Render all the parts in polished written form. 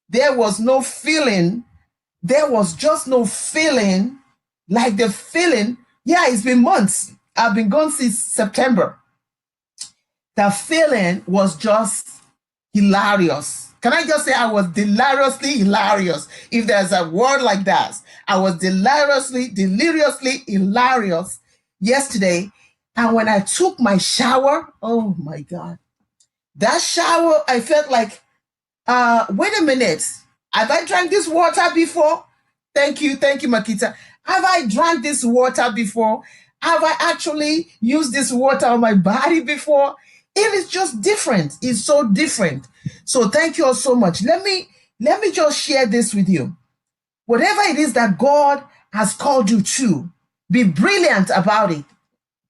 there was no feeling. There was just no feeling like the feeling. Yeah, it's been months. I've been gone since September. The feeling was just hilarious. Can I just say I was deliriously hilarious? If there's a word like that, I was deliriously hilarious yesterday. And when I took my shower, oh my God, that shower, I felt like, wait a minute. Have I drank this water before? Thank you, Makita. Have I drank this water before? Have I actually used this water on my body before? It is just different. It's so different. So thank you all so much. Let me just share this with you. Whatever it is that God has called you to, be brilliant about it.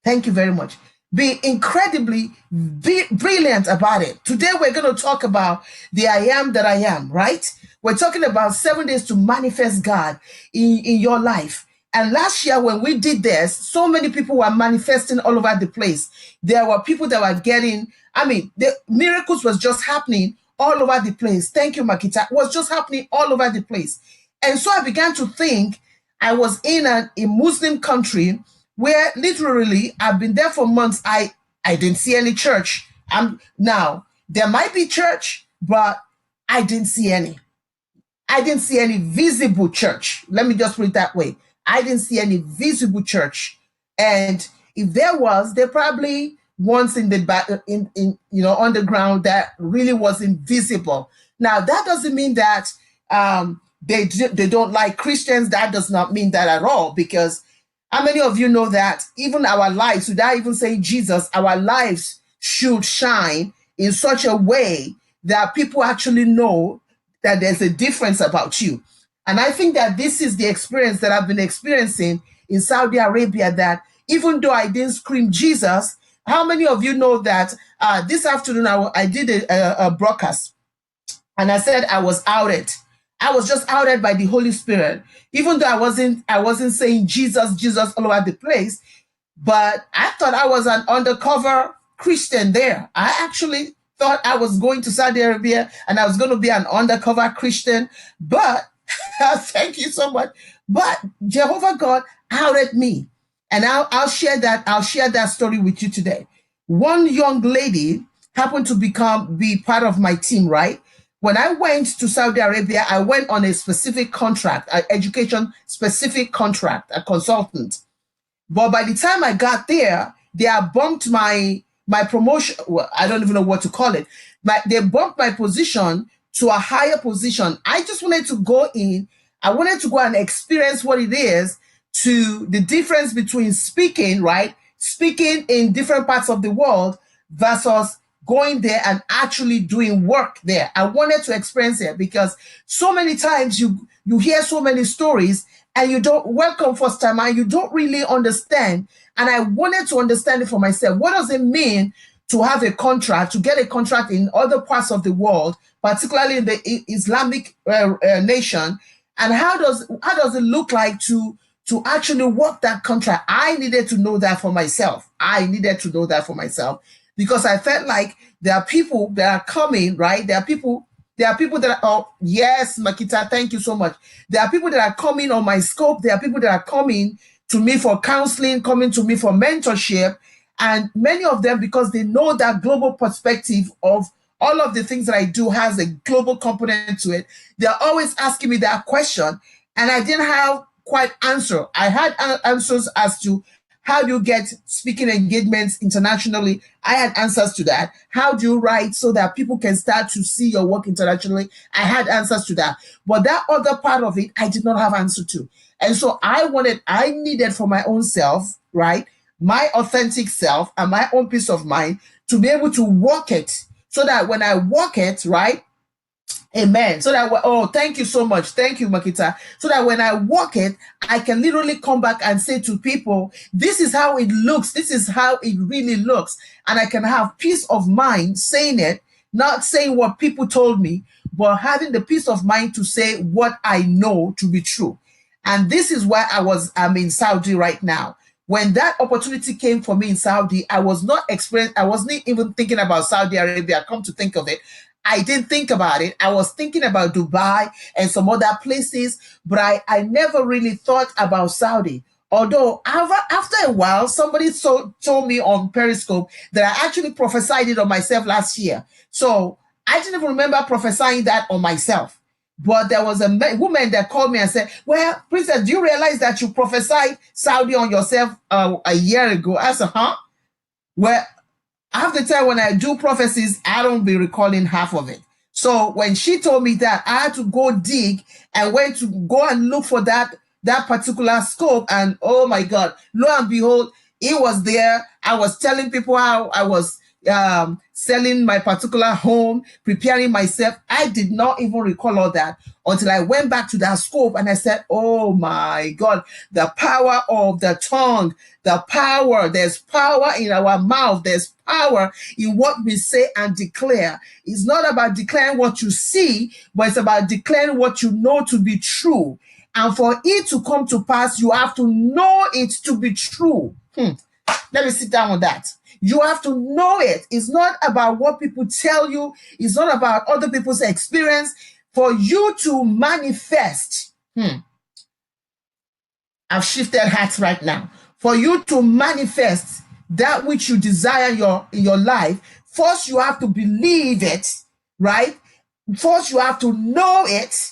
Thank you very much. Be incredibly brilliant about it. Today we're going to talk about the I am that I am, right? We're talking about 7 days to manifest God in your life. And last year when we did this, so many people were manifesting all over the place. There were people that were getting, the miracles was just happening all over the place. Thank you, Makita. It was just happening all over the place. And so I began to think, I was in a Muslim country where literally I've been there for months. I didn't see any church. Now, there might be church, but I didn't see any. I didn't see any visible church. Let me just put it that way. I didn't see any visible church. And if there was, there probably once in the underground that really wasn't visible. Now, that doesn't mean that they don't like Christians. That does not mean that at all, because how many of you know that even our lives, without even saying Jesus, our lives should shine in such a way that people actually know that there's a difference about you. And I think that this is the experience that I've been experiencing in Saudi Arabia, that even though I didn't scream Jesus, how many of you know that this afternoon I did a broadcast and I said I was outed. I was just outed by the Holy Spirit, even though I wasn't saying Jesus all over the place, but I thought I was an undercover Christian there. I actually thought I was going to Saudi Arabia and I was going to be an undercover Christian, but thank you so much. But Jehovah God outed me, and I'll share that story with you today. One young lady happened to be part of my team, right? When I went to Saudi Arabia, I went on a specific contract, an education specific contract, a consultant. But by the time I got there, they had bumped my promotion. Well, I don't even know what to call it. They bumped my position to a higher position. I just wanted to go in. I wanted to go and experience what it is, to the difference between speaking, right? Speaking in different parts of the world versus going there and actually doing work there. I wanted to experience it, because so many times you hear so many stories and you don't welcome first time and you don't really understand. And I wanted to understand it for myself. What does it mean to have a contract, to get a contract in other parts of the world, particularly in the Islamic nation? And how does it look like to actually work that contract? I needed to know that for myself. Because I felt like there are people that are coming, right? There are people that are, oh, yes, Makita, thank you so much. There are people that are coming on my scope. There are people that are coming to me for counseling, coming to me for mentorship. And many of them, because they know that global perspective of all of the things that I do has a global component to it, they're always asking me that question. And I didn't have quite answer. I had answers as to how do you get speaking engagements internationally? I had answers to that. How do you write so that people can start to see your work internationally? I had answers to that. But that other part of it, I did not have answer to. And so I needed for my own self, right? My authentic self and my own peace of mind to be able to walk it, so that when I walk it, right? Amen. So that, oh, thank you so much. Thank you, Makita. So that when I walk it, I can literally come back and say to people, this is how it looks. This is how it really looks. And I can have peace of mind saying it, not saying what people told me, but having the peace of mind to say what I know to be true. And this is why I'm in Saudi right now. When that opportunity came for me in Saudi, I wasn't even thinking about Saudi Arabia. Come to think of it, I didn't think about it. I was thinking about Dubai and some other places, but I never really thought about Saudi. Although after a while, somebody told me on Periscope that I actually prophesied it on myself last year. So I didn't even remember prophesying that on myself. But there was a woman that called me and said, well, Princess, do you realize that you prophesied Saudi on yourself a year ago? I said, huh? Well, half the time when I do prophecies, I don't be recalling half of it. So when she told me that, I had to go dig and went to go and look for that particular scope. And oh my God, lo and behold, it was there. I was telling people how I was selling my particular home, preparing myself. I did not even recall all that until I went back to that scope and I said, oh my God, the power of the tongue, the power, there's power in our mouth, there's power in what we say and declare. It's not about declaring what you see, but it's about declaring what you know to be true. And for it to come to pass, you have to know it to be true. Let me sit down on that. You have to know it. It's not about what people tell you. It's not about other people's experience. For you to manifest, I've shifted hats right now. For you to manifest that which you desire in your life, first you have to believe it, right? First you have to know it.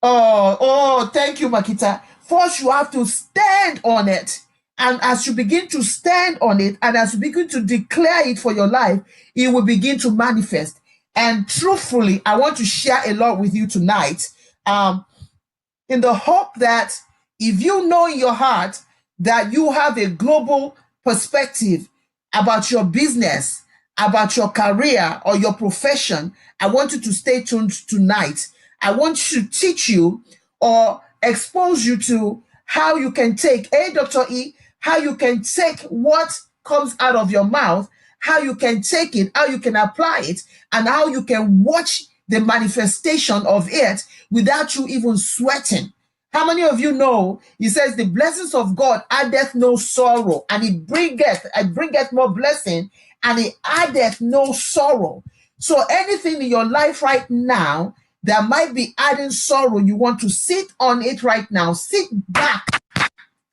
Oh, thank you, Makita. First you have to stand on it. And as you begin to stand on it, and as you begin to declare it for your life, it will begin to manifest. And truthfully, I want to share a lot with you tonight, in the hope that if you know in your heart that you have a global perspective about your business, about your career or your profession, I want you to stay tuned tonight. I want to teach you or expose you to how you can take, Dr. E, how you can take what comes out of your mouth, how you can take it, how you can apply it, and how you can watch the manifestation of it without you even sweating. How many of you know, he says, the blessings of God addeth no sorrow, and it bringeth more blessing, and it addeth no sorrow. So anything in your life right now that might be adding sorrow, you want to sit on it right now. Sit back.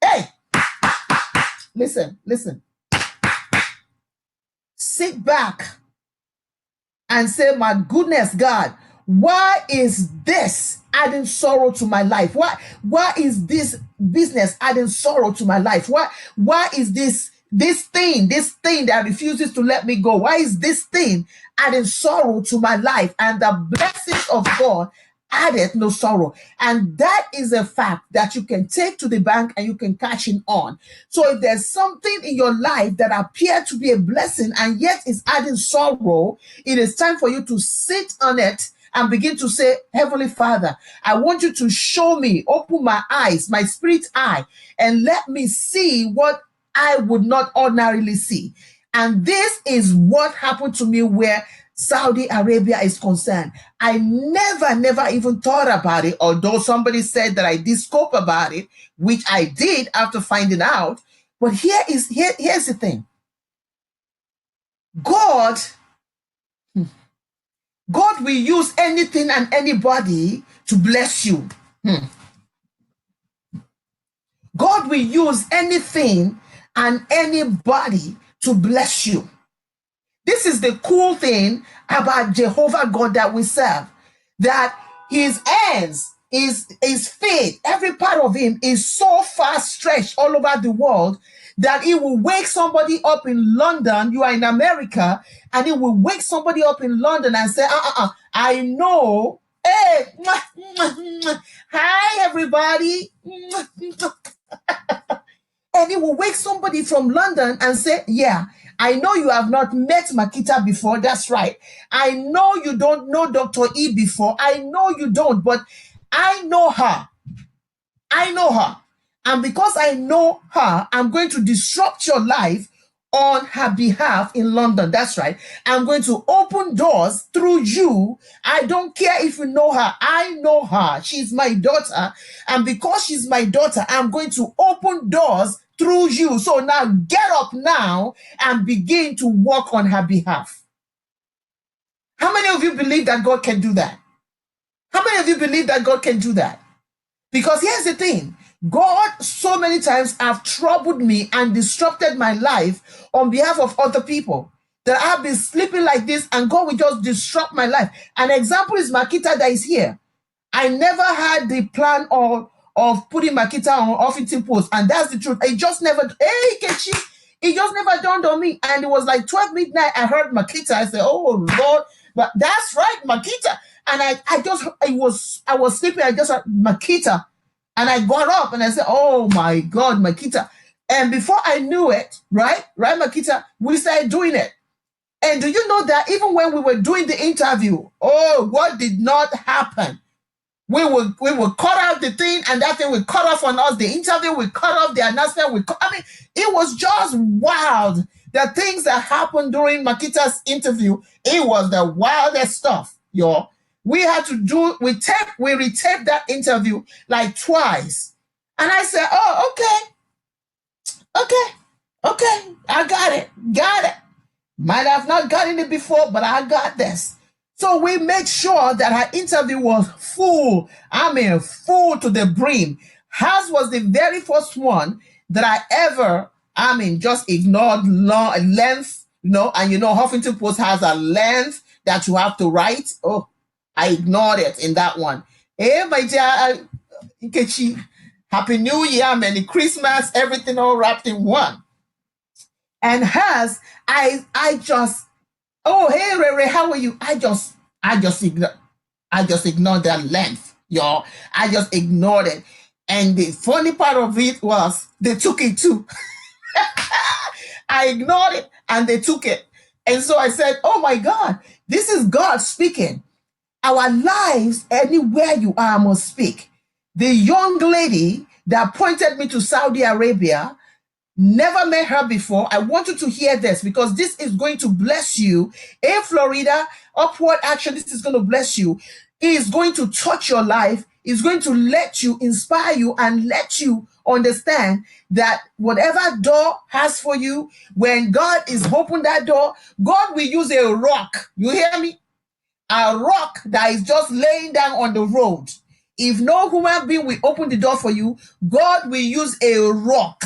Hey, listen. Sit back and say, my goodness, God, why is this adding sorrow to my life? Why is this business adding sorrow to my life? Why is this thing that refuses to let me go? Why is this thing adding sorrow to my life? And the blessings of God added no sorrow. And that is a fact that you can take to the bank and you can cash in on. So if there's something in your life that appears to be a blessing and yet is adding sorrow, it is time for you to sit on it and begin to say, Heavenly Father, I want you to show me, open my eyes, my spirit eye, and let me see what I would not ordinarily see. And this is what happened to me where Saudi Arabia is concerned. I never even thought about it, although somebody said that I did scope about it, which I did after finding out. But here's the thing. God will use anything and anybody to bless you. God will use anything and anybody to bless you. This is the cool thing about Jehovah God that we serve, that his hands, his feet, every part of him is so far stretched all over the world that it will wake somebody up in London. You are in America, and it will wake somebody up in London and say, I know. Hey, hi, everybody. And it will wake somebody from London and say, yeah, I know you have not met Makita before. That's right. I know you don't know Dr. E before. I know you don't, but I know her. I know her. And because I know her, I'm going to disrupt your life on her behalf in London. That's right. I'm going to open doors through you. I don't care if you know her. I know her. She's my daughter. And because she's my daughter, I'm going to open doors through you. So now get up now and begin to work on her behalf. How many of you believe that God can do that? How many of you believe that God can do that? Because here's the thing. God so many times have troubled me and disrupted my life on behalf of other people. That I've been sleeping like this and God will just disrupt my life. An example is Makita that is here. I never had the plan of putting Makita on Huffington Post, and that's the truth. It just never, hey, Kechi, it just never dawned on me. And it was like 12 midnight, I heard Makita. I said, oh, Lord, but that's right, Makita. And I was sleeping, I just heard Makita. And I got up and I said, oh my God, Makita. And before I knew it, right, Makita, we started doing it. And do you know that even when we were doing the interview, oh, what did not happen? We will cut out the thing, and that thing will cut off on us. The interview will cut off, the announcement. It was just wild. The things that happened during Makita's interview, it was the wildest stuff, y'all. We had to do, we retaped that interview like twice. And I said, oh, okay, I got it. Might have not gotten it before, but I got this. So we made sure that her interview was full. Full to the brim. Hers was the very first one that I ever, just ignored length, and Huffington Post has a length that you have to write. Oh, I ignored it in that one. Hey, my dear Nkechi, Happy New Year, Merry Christmas, everything all wrapped in one. And hers, I just, oh, hey, Ray, how are you? I just ignored that length, y'all. I just ignored it. And the funny part of it was they took it too. I ignored it and they took it. And so I said, oh my God, this is God speaking. Our lives, anywhere you are, must speak. The young lady that pointed me to Saudi Arabia, never met her before. I want you to hear this because this is going to bless you. In Florida, Upward Action, this is going to bless you. It is going to touch your life. It's going to let you, inspire you, and let you understand that whatever door has for you, when God is opening that door, God will use a rock. You hear me? A rock that is just laying down on the road. If no human being will open the door for you, God will use a rock.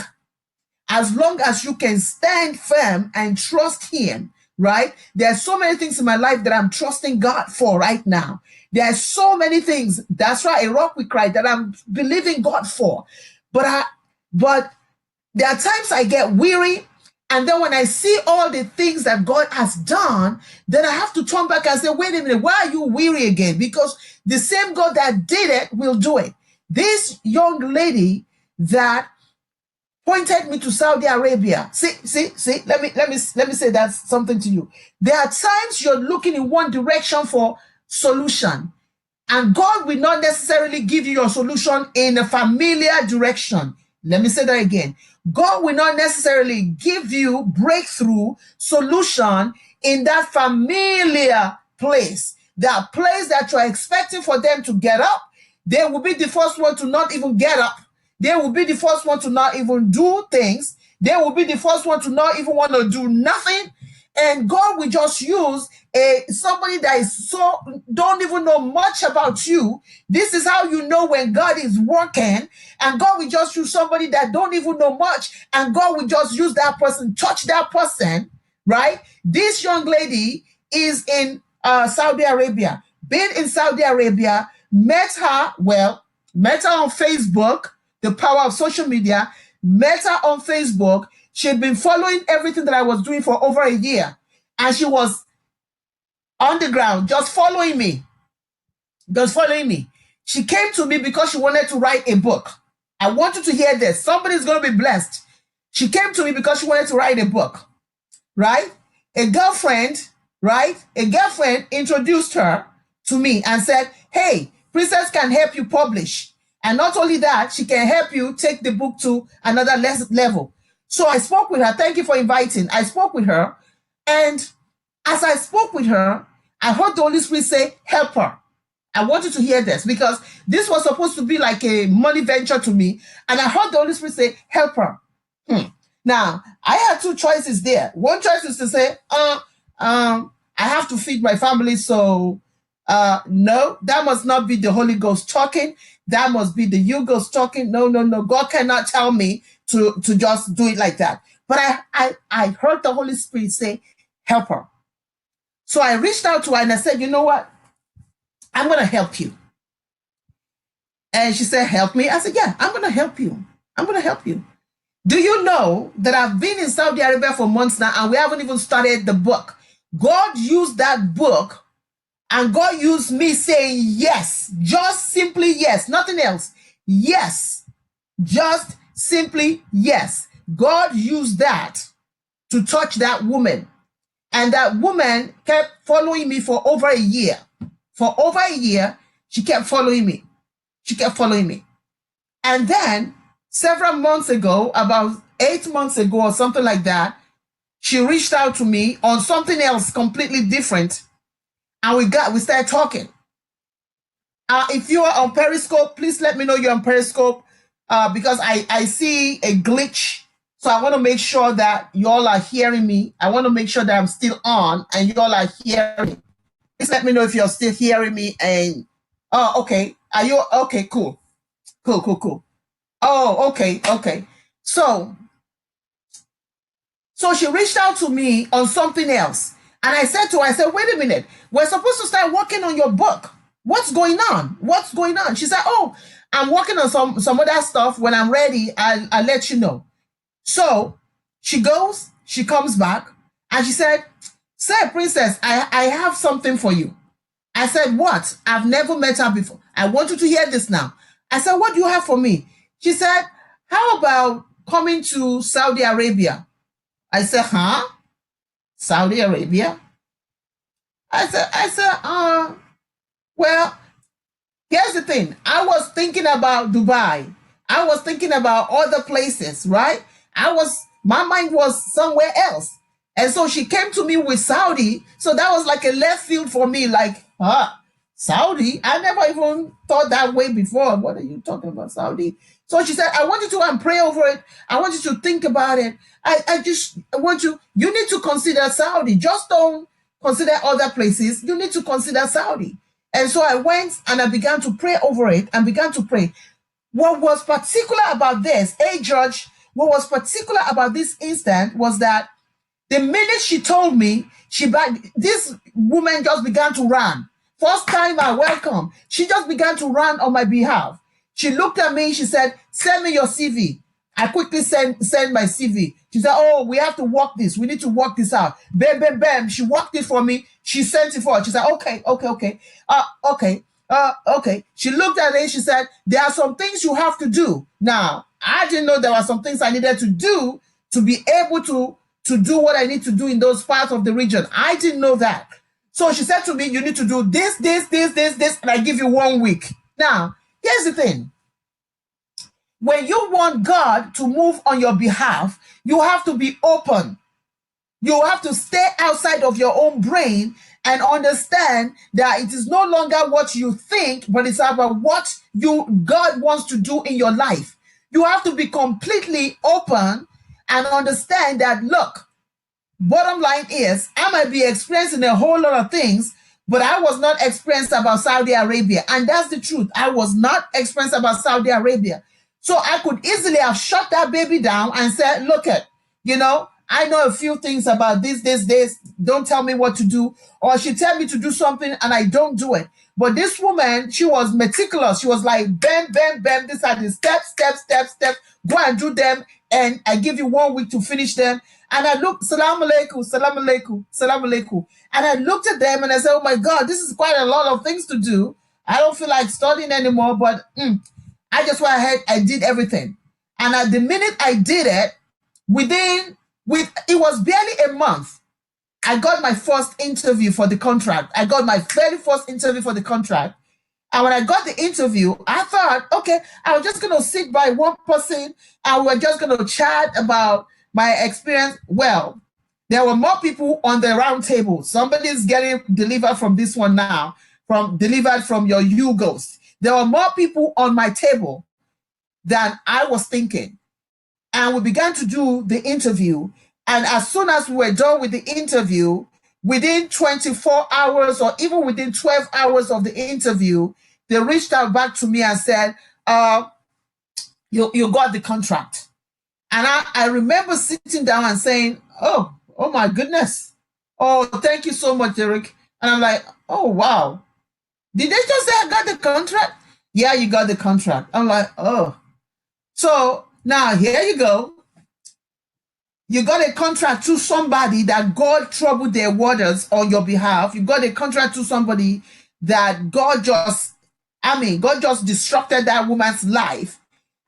As long as you can stand firm and trust him, right? There are so many things in my life that I'm trusting God for right now. There are so many things. That's right, a rock will cry, that I'm believing God for. But there are times I get weary, and then when I see all the things that God has done, then I have to turn back and say, wait a minute, why are you weary again? Because the same God that did it will do it. This young lady that pointed me to Saudi Arabia. See, let me say that something to you. There are times you're looking in one direction for solution, and God will not necessarily give you your solution in a familiar direction. Let me say that again. God will not necessarily give you breakthrough solution in that familiar place. That place that you're expecting for them to get up, they will be the first one to not even get up. They will be the first one to not even do things. They will be the first one to not even want to do nothing. And God will just use somebody that is so don't even know much about you. This is how you know when God is working. And God will just use somebody that don't even know much. And God will just use that person, touch that person, right? This young lady is in Saudi Arabia. Been in Saudi Arabia, met her on Facebook. The power of social media, met her on Facebook. She had been following everything that I was doing for over a year. And she was on the ground, just following me. She came to me because she wanted to write a book. I want you to hear this. Somebody's going to be blessed. She came to me because she wanted to write a book, right? A girlfriend introduced her to me and said, hey, Princess can help you publish. And not only that, she can help you take the book to another level. So I spoke with her. Thank you for inviting. I spoke with her. And as I spoke with her, I heard the Holy Spirit say, help her. I want you to hear this because this was supposed to be like a money venture to me. And I heard the Holy Spirit say, help her. Now, I had two choices there. One choice is to say, I have to feed my family. So no, that must not be the Holy Ghost talking. That must be the you Ghost talking. No, no, no. God cannot tell me to just do it like that. But I heard the Holy Spirit say, help her. So I reached out to her and I said, you know what? I'm going to help you. And she said, help me? I said, yeah, I'm going to help you. I'm going to help you. Do you know that I've been in Saudi Arabia for months now and we haven't even started the book? God used that book and God used me saying yes, just simply yes, nothing else. Yes, just simply yes. God used that to touch that woman. And that woman kept following me for over a year. For over a year, she kept following me. She kept following me. And then several months ago, about 8 months ago or something like that, she reached out to me on something else completely different. And we started talking. If you are on Periscope, please let me know you're on Periscope because I see a glitch. So I want to make sure that you all are hearing me. I want to make sure that I'm still on and you all are hearing me. Please let me know if you're still hearing me. And oh, okay. Are you okay? Cool. Cool. Oh, okay. So she reached out to me on something else. And I said to her, I said, wait a minute. We're supposed to start working on your book. What's going on? What's going on? She said, oh, I'm working on some other stuff. When I'm ready, I'll let you know. So she goes, she comes back, and she said, say, Princess, I have something for you. I said, what? I've never met her before. I want you to hear this now. I said, what do you have for me? She said, how about coming to Saudi Arabia? I said, huh? Saudi Arabia? I said, well, here's the thing. I was thinking about Dubai. I was thinking about other places, right? My mind was somewhere else. And so she came to me with Saudi. So that was like a left field for me. Like, Saudi? I never even thought that way before. What are you talking about, Saudi? So she said, I want you to pray over it. I want you to think about it. I want you need to consider Saudi. Just don't consider other places. You need to consider Saudi. And so I went and I began to pray over it and began to pray. What was particular about this, George, what was particular about this instant was that the minute she told me, this woman just began to run. First time I welcome, she just began to run on my behalf. She looked at me, she said, send me your CV. I quickly send my CV. She said, oh, we have to work this. We need to work this out. Bam, bam, bam. She worked it for me. She sent it for her. She said, okay. Okay. She looked at it. She said, there are some things you have to do. Now, I didn't know there were some things I needed to do to be able to do what I need to do in those parts of the region. I didn't know that. So she said to me, you need to do this, and I give you 1 week. Now, here's the thing. When you want God to move on your behalf, you have to be open. You have to stay outside of your own brain and understand that it is no longer what you think, but it's about what God wants to do in your life. You have to be completely open and understand that, look, bottom line is, I might be experiencing a whole lot of things, but I was not experienced about Saudi Arabia. And that's the truth. I was not experienced about Saudi Arabia. So I could easily have shut that baby down and said, look at, I know a few things about this. Don't tell me what to do. Or she tell me to do something and I don't do it. But this woman, she was meticulous. She was like, bam, bam, bam. These are the steps. Go and do them. And I give you 1 week to finish them. And I looked, salam alaikum. And I looked at them and I said, oh my God, this is quite a lot of things to do. I don't feel like studying anymore, but I just went ahead. I did everything. And at the minute I did it, it was barely a month, I got my first interview for the contract. I got my very first interview for the contract. And when I got the interview, I thought, okay, I was just going to sit by one person and we're just going to chat about my experience. Well, there were more people on the round table. Somebody's getting delivered from this one now, delivered from your U-Ghost. There were more people on my table than I was thinking. And we began to do the interview. And as soon as we were done with the interview, within 24 hours or even within 12 hours of the interview, they reached out back to me and said, you got the contract. And I remember sitting down and saying, oh my goodness. Oh, thank you so much, Derek. And I'm like, oh, wow. Did they just say I got the contract? Yeah, you got the contract. I'm like, oh. So now here you go. You got a contract to somebody that God troubled their waters on your behalf. You got a contract to somebody that God just disrupted that woman's life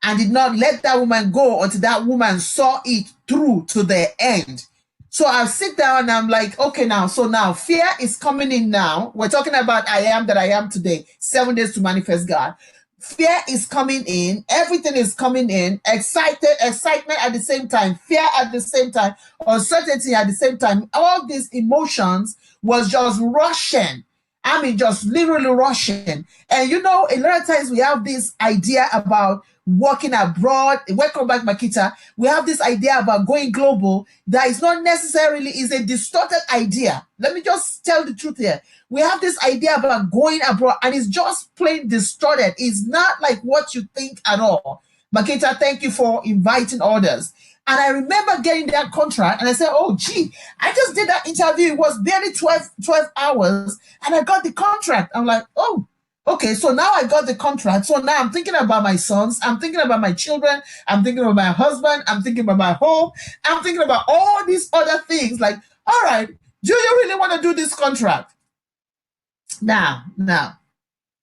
and did not let that woman go until that woman saw it through to the end. So I sit down and I'm like, okay, now fear is coming in now. We're talking about I am that I am today, 7 days to manifest God. Fear is coming in. Everything is coming in. Excitement at the same time. Fear at the same time. Uncertainty at the same time. All these emotions was just rushing. Just literally rushing. And a lot of times we have this idea about working abroad. Welcome back, Makita. We have this idea about going global that is not necessarily is a distorted idea. Let me just tell the truth here. We have this idea about going abroad and it's just plain distorted. It's not like what you think at all. Makita, thank you for inviting others. And I remember getting that contract and I said, oh, gee, I just did that interview. It was barely 12 hours and I got the contract. I'm like, oh, okay, so now I got the contract. So now I'm thinking about my sons. I'm thinking about my children. I'm thinking about my husband. I'm thinking about my home. I'm thinking about all these other things. Like, all right, do you really want to do this contract? Now,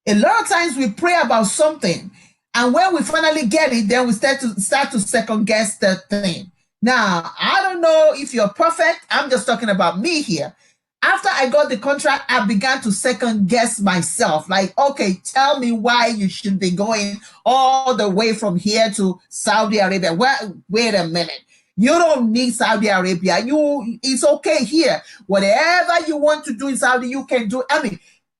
a lot of times we pray about something. And when we finally get it, then we start to second guess the thing. Now, I don't know if you're perfect. I'm just talking about me here. After I got the contract, I began to second guess myself. Like, okay, tell me why you should be going all the way from here to Saudi Arabia. Well, wait a minute. You don't need Saudi Arabia. It's okay here. Whatever you want to do in Saudi, you can do.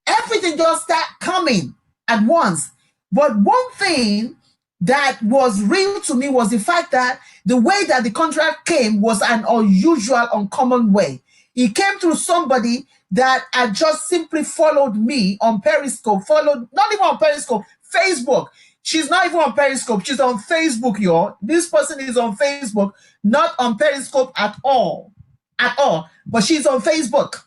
Everything just start coming at once. But one thing that was real to me was the fact that the way that the contract came was an unusual, uncommon way. It came through somebody that had just simply followed me on Periscope, not even on Periscope, Facebook. She's not even on Periscope. She's on Facebook, y'all. This person is on Facebook, not on Periscope at all. But she's on Facebook.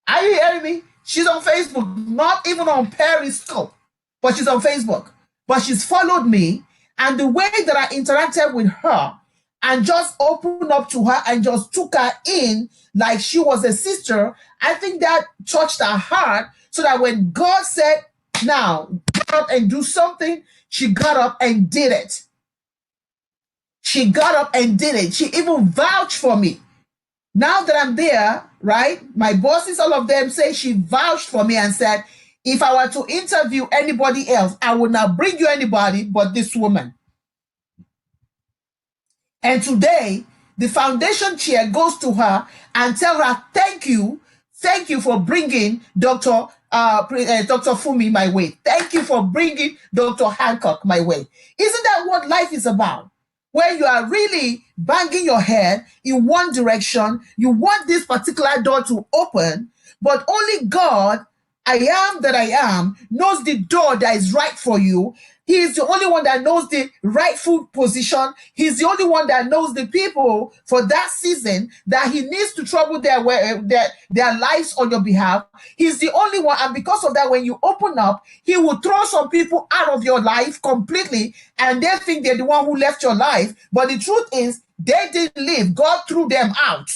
Are you hearing me? She's on Facebook, not even on Periscope, but she's on Facebook. But she's followed me, and the way that I interacted with her and just opened up to her and just took her in like she was a sister, I think that touched her heart so that when God said, now, get up and do something, she got up and did it. She got up and did it. She even vouched for me. Now that I'm there, right, my bosses, all of them say she vouched for me and said, if I were to interview anybody else, I would not bring you anybody but this woman. And today, the foundation chair goes to her and tell her, thank you for bringing Dr. Fumi my way. Thank you for bringing Dr. Hancock my way. Isn't that what life is about? Where you are really banging your head in one direction, you want this particular door to open, but only God, I am that I am, knows the door that is right for you. He is the only one that knows the rightful position. He's the only one that knows the people for that season that he needs to trouble their lives on your behalf. He's the only one. And because of that, when you open up, he will throw some people out of your life completely. And they think they're the one who left your life. But the truth is, they didn't leave. God threw them out.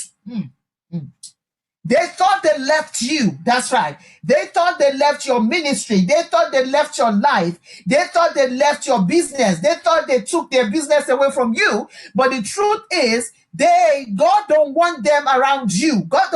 They thought they left you. That's right. They thought they left your ministry. They thought they left your life. They thought they left your business. They thought they took their business away from you. But the truth is, God don't want them around you. God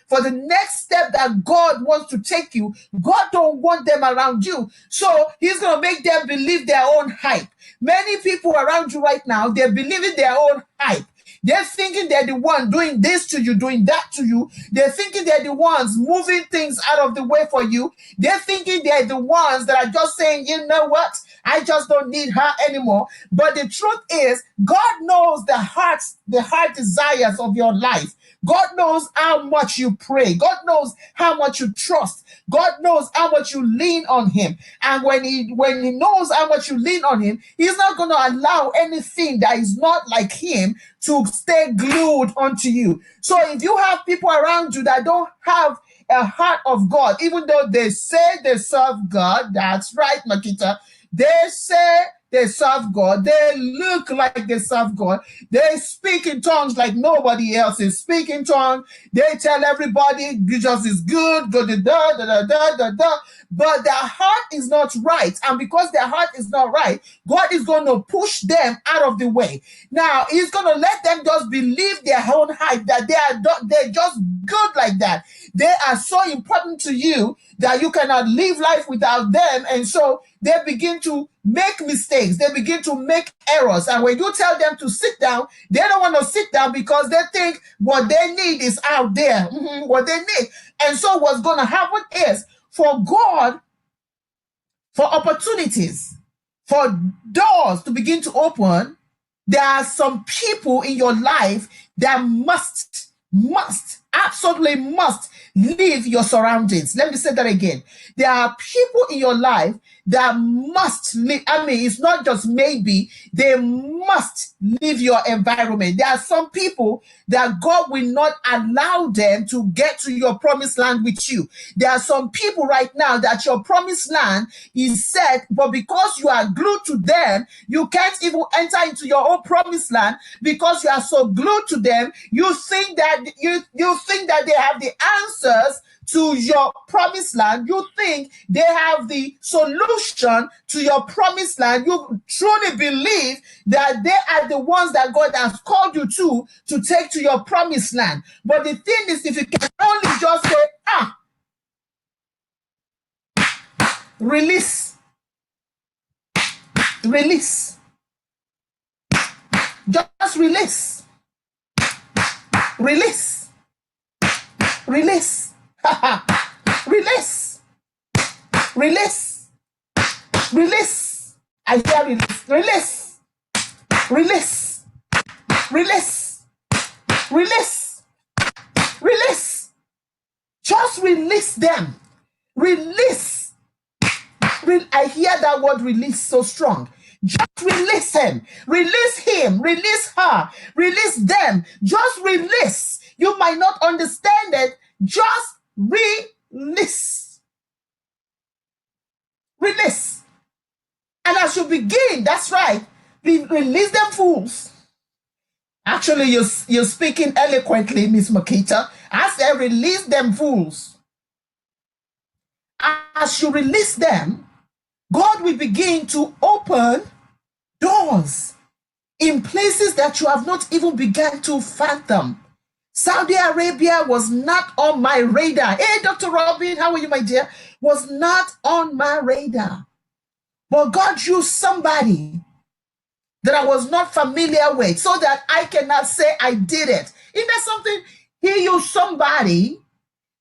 for the next step that God wants to take you, God don't want them around you. So he's going to make them believe their own hype. Many people around you right now, they're believing their own hype. They're thinking they're the one doing this to you, doing that to you. They're thinking they're the ones moving things out of the way for you. They're thinking they're the ones that are just saying, you know what? I just don't need her anymore. But the truth is, God knows the heart desires of your life. God knows how much you pray. God knows how much you trust. God knows how much you lean on him. And when he knows how much you lean on him, he's not going to allow anything that is not like him to stay glued onto you. So if you have people around you that don't have a heart of God, even though they say they serve God, that's right, Makita, they say they serve God. They look like they serve God. They speak in tongues like nobody else is speaking tongues. They tell everybody Jesus is good, da da da da da da da. But their heart is not right. And because their heart is not right, God is going to push them out of the way. Now, he's going to let them just believe their own hype, that they're just good like that. They are so important to you that you cannot live life without them. And so they begin to make mistakes. They begin to make errors. And when you tell them to sit down, they don't want to sit down because they think what they need is out there, what they need. And so what's going to happen is, for God, for opportunities, for doors to begin to open, there are some people in your life that must, absolutely must leave your surroundings. Let me say that again. There are people in your life that must leave. I mean, it's not just maybe, they must leave your environment. There are some people that God will not allow them to get to your promised land with you. There are some people right now that your promised land is set, but because you are glued to them, you can't even enter into your own promised land because you are so glued to them. You think that you think that they have the answers to your promised land. You think they have the solution to your promised land. You truly believe that they are the ones that God has called you to take to your promised land. But the thing is, if you can only just say, release, just release, release, release. Release, release, release. I hear release, release, release, release, release, release. Just release them. Release. I hear that word release so strong. Just release him, release her, release them. Just release. You might not understand it. Just release. Release. And as you begin, that's right, release them fools. Actually, you're speaking eloquently, Miss Makita. I said release them fools. As you release them, God will begin to open doors in places that you have not even begun to fathom. Saudi Arabia was not on my radar. Hey, Dr. Robin, how are you, my dear? Was not on my radar. But God used somebody that I was not familiar with so that I cannot say I did it. Isn't that something? He used somebody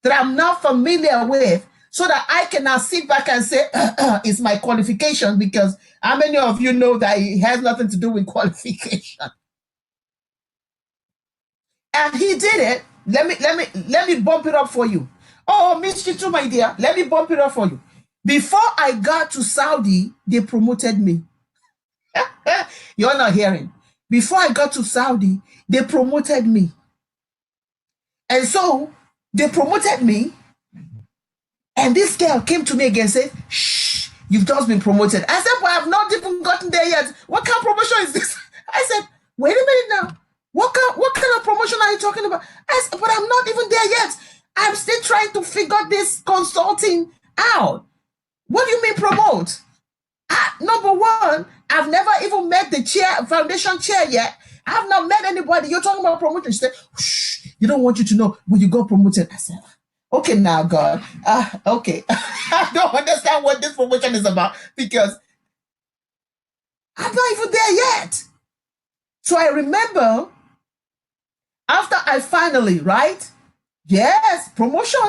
that I'm not familiar with so that I cannot sit back and say, it's my qualification, because how many of you know that it has nothing to do with qualification? And he did it. Let me bump it up for you. Oh, Miss Chitu, my dear, let me bump it up for you. Before I got to Saudi, they promoted me. You're not hearing. Before I got to Saudi, they promoted me. And so they promoted me. And this girl came to me again and said, shh, you've just been promoted. I said, but I've not even gotten there yet. What kind of promotion is this? I said, wait a minute now. What kind of promotion are you talking about? I said, but I'm not even there yet. I'm still trying to figure this consulting out. What do you mean promote? Number one, I've never even met the foundation chair yet. I have not met anybody. You're talking about promotion. She said, shh, you don't want you to know when you got promoted. I said, okay, now, God. Okay. I don't understand what this promotion is about because I'm not even there yet. So I remember after I finally, right? Yes, promotion.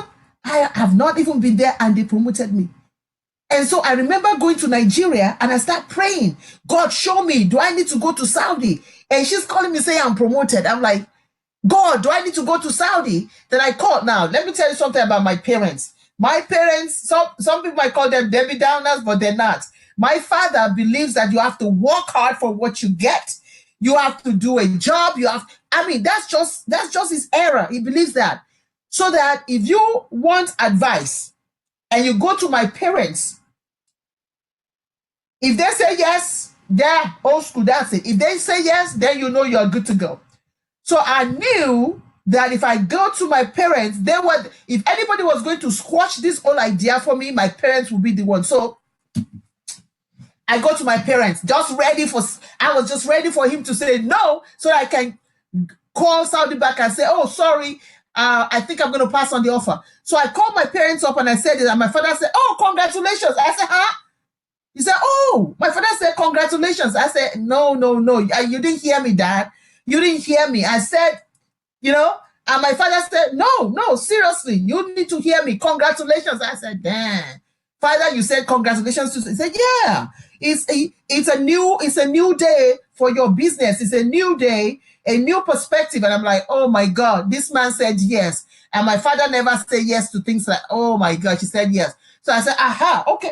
I have not even been there and they promoted me. And so I remember going to Nigeria and I start praying, God, show me, do I need to go to Saudi? And she's calling me saying I'm promoted. I'm like, God, do I need to go to Saudi? Then I called. Now, let me tell you something about my parents. My parents, some people might call them Debbie Downers, but they're not. My father believes that you have to work hard for what you get. You have to do a job. That's just his error. He believes that. So that if you want advice and you go to my parents, if they say yes, they're old school, that's it. If they say yes, then you know you're good to go. So I knew that if I go to my parents, if anybody was going to squash this whole idea for me, my parents would be the one. So I go to my parents, I was just ready for him to say no, so I can call Saudi back and say, oh, sorry, I think I'm going to pass on the offer. So I called my parents up and I said it, and my father said, oh, congratulations. I said, huh? He said, oh, my father said, congratulations. I said, no, you didn't hear me, Dad. You didn't hear me. I said, and my father said, no, seriously, you need to hear me. Congratulations. I said, damn. Father, you said congratulations. He said, yeah, it's a new day for your business. It's a new day, a new perspective. And I'm like, oh my God, this man said yes. And my father never said yes to things like, oh my God, she said yes. So I said, aha, okay.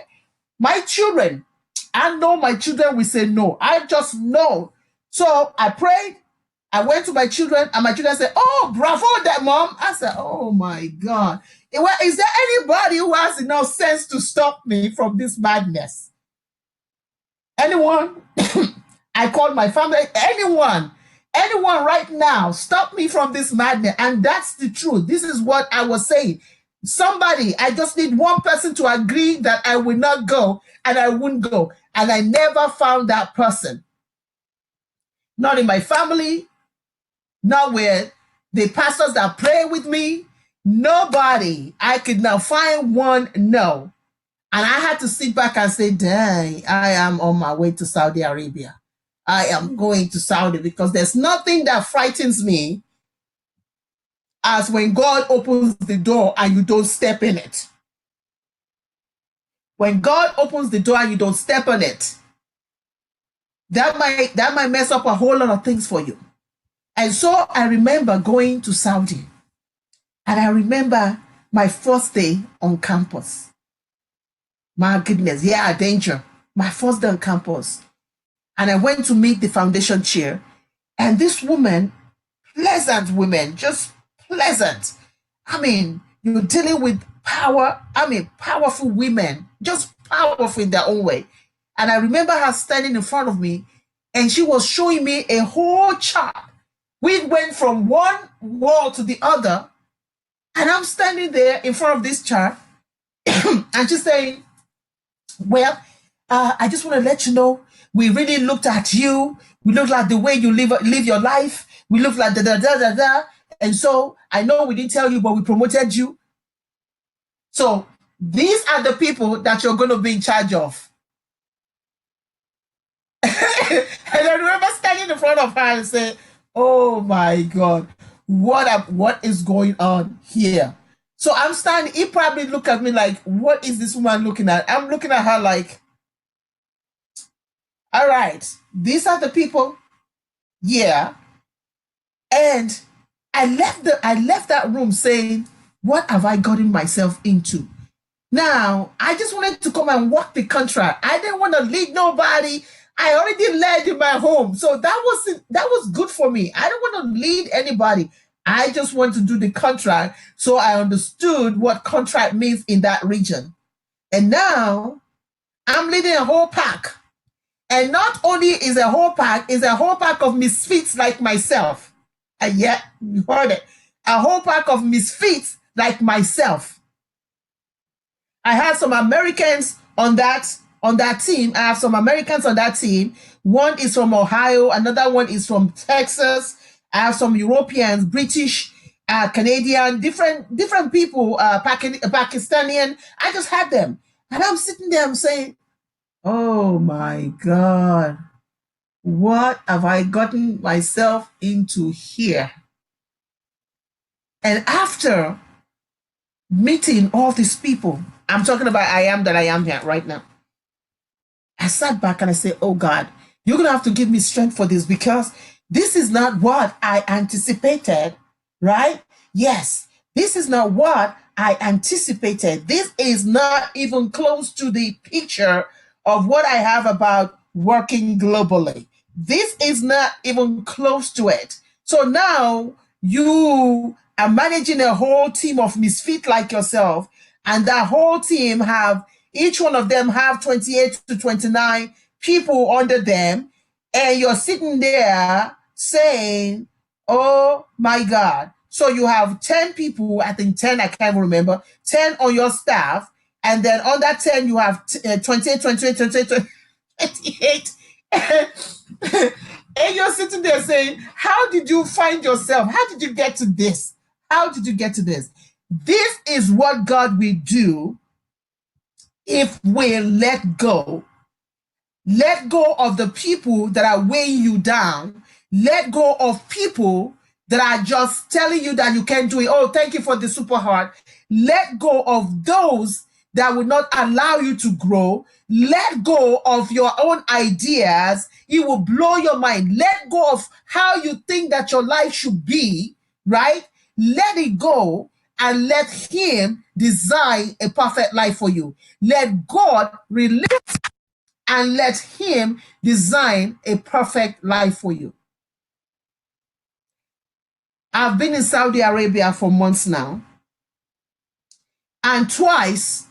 My children, I know my children will say no. I just know. So I prayed. I went to my children, and my children said, oh, bravo, that mom. I said, oh my God. Is there anybody who has enough sense to stop me from this madness? Anyone? I called my family. Anyone right now, stop me from this madness. And that's the truth. This is what I was saying. Somebody, I just need one person to agree that I will not go, and I wouldn't go. And I never found that person. Not in my family, not with the pastors that pray with me. Nobody. I could not find one, no. And I had to sit back and say, dang, I am on my way to Saudi Arabia. I am going to Saudi, because there's nothing that frightens me as when God opens the door and you don't step in it. When God opens the door and you don't step on it, that might mess up a whole lot of things for you. And so I remember going to Saudi, and I remember my first day on campus. My goodness, yeah, danger. My first day on campus. And I went to meet the foundation chair, and this woman, pleasant woman, just pleasant. I mean, you're dealing with powerful women, just powerful in their own way. And I remember her standing in front of me, and she was showing me a whole chart. We went from one wall to the other, and I'm standing there in front of this chart, and she's saying, well, I just want to let you know, we really looked at you. We looked at the way you live your life. We looked like da. And so I know we didn't tell you, but we promoted you. So these are the people that you're going to be in charge of. And I remember standing in front of her and saying, oh my God, what is going on here? So I'm standing, he probably looked at me like, what is this woman looking at? I'm looking at her like, all right, these are the people. Yeah. And I left that room saying, what have I gotten myself into? Now, I just wanted to come and work the contract. I didn't want to lead nobody. I already led in my home. So that was good for me. I don't want to lead anybody. I just want to do the contract. So I understood what contract means in that region. And now I'm leading a whole pack. And not only is a whole pack, it's a whole pack of misfits like myself. And yet, you heard it. A whole pack of misfits like myself. I had some Americans on that team. I have some Americans on that team. One is from Ohio. Another one is from Texas. I have some Europeans, British, Canadian, different people, Pakistani. I just had them. And I'm sitting there, I'm saying, oh my God, what have I gotten myself into here? And after meeting all these people, I'm talking about I am that I am here right now. I sat back and I said, oh God, you're going to have to give me strength for this because this is not what I anticipated, right? Yes, this is not what I anticipated. This is not even close to the picture of what I have about working globally. This is not even close to it. So now you are managing a whole team of misfit like yourself, and that whole team have, each one of them have 28 to 29 people under them, and you're sitting there saying, oh my God. So you have 10 people, I think 10, I can't remember, 10 on your staff, and then on that 10, you have 28, 28, 28, 28. And you're sitting there saying, how did you find yourself? How did you get to this? How did you get to this? This is what God will do if we let go. Let go of the people that are weighing you down. Let go of people that are just telling you that you can't do it. Oh, thank you for the super heart. Let go of those that will not allow you to grow. Let go of your own ideas. It will blow your mind. Let go of how you think that your life should be, right? Let it go and let Him design a perfect life for you. Let God release and let Him design a perfect life for you. I've been in Saudi Arabia for months now, and twice,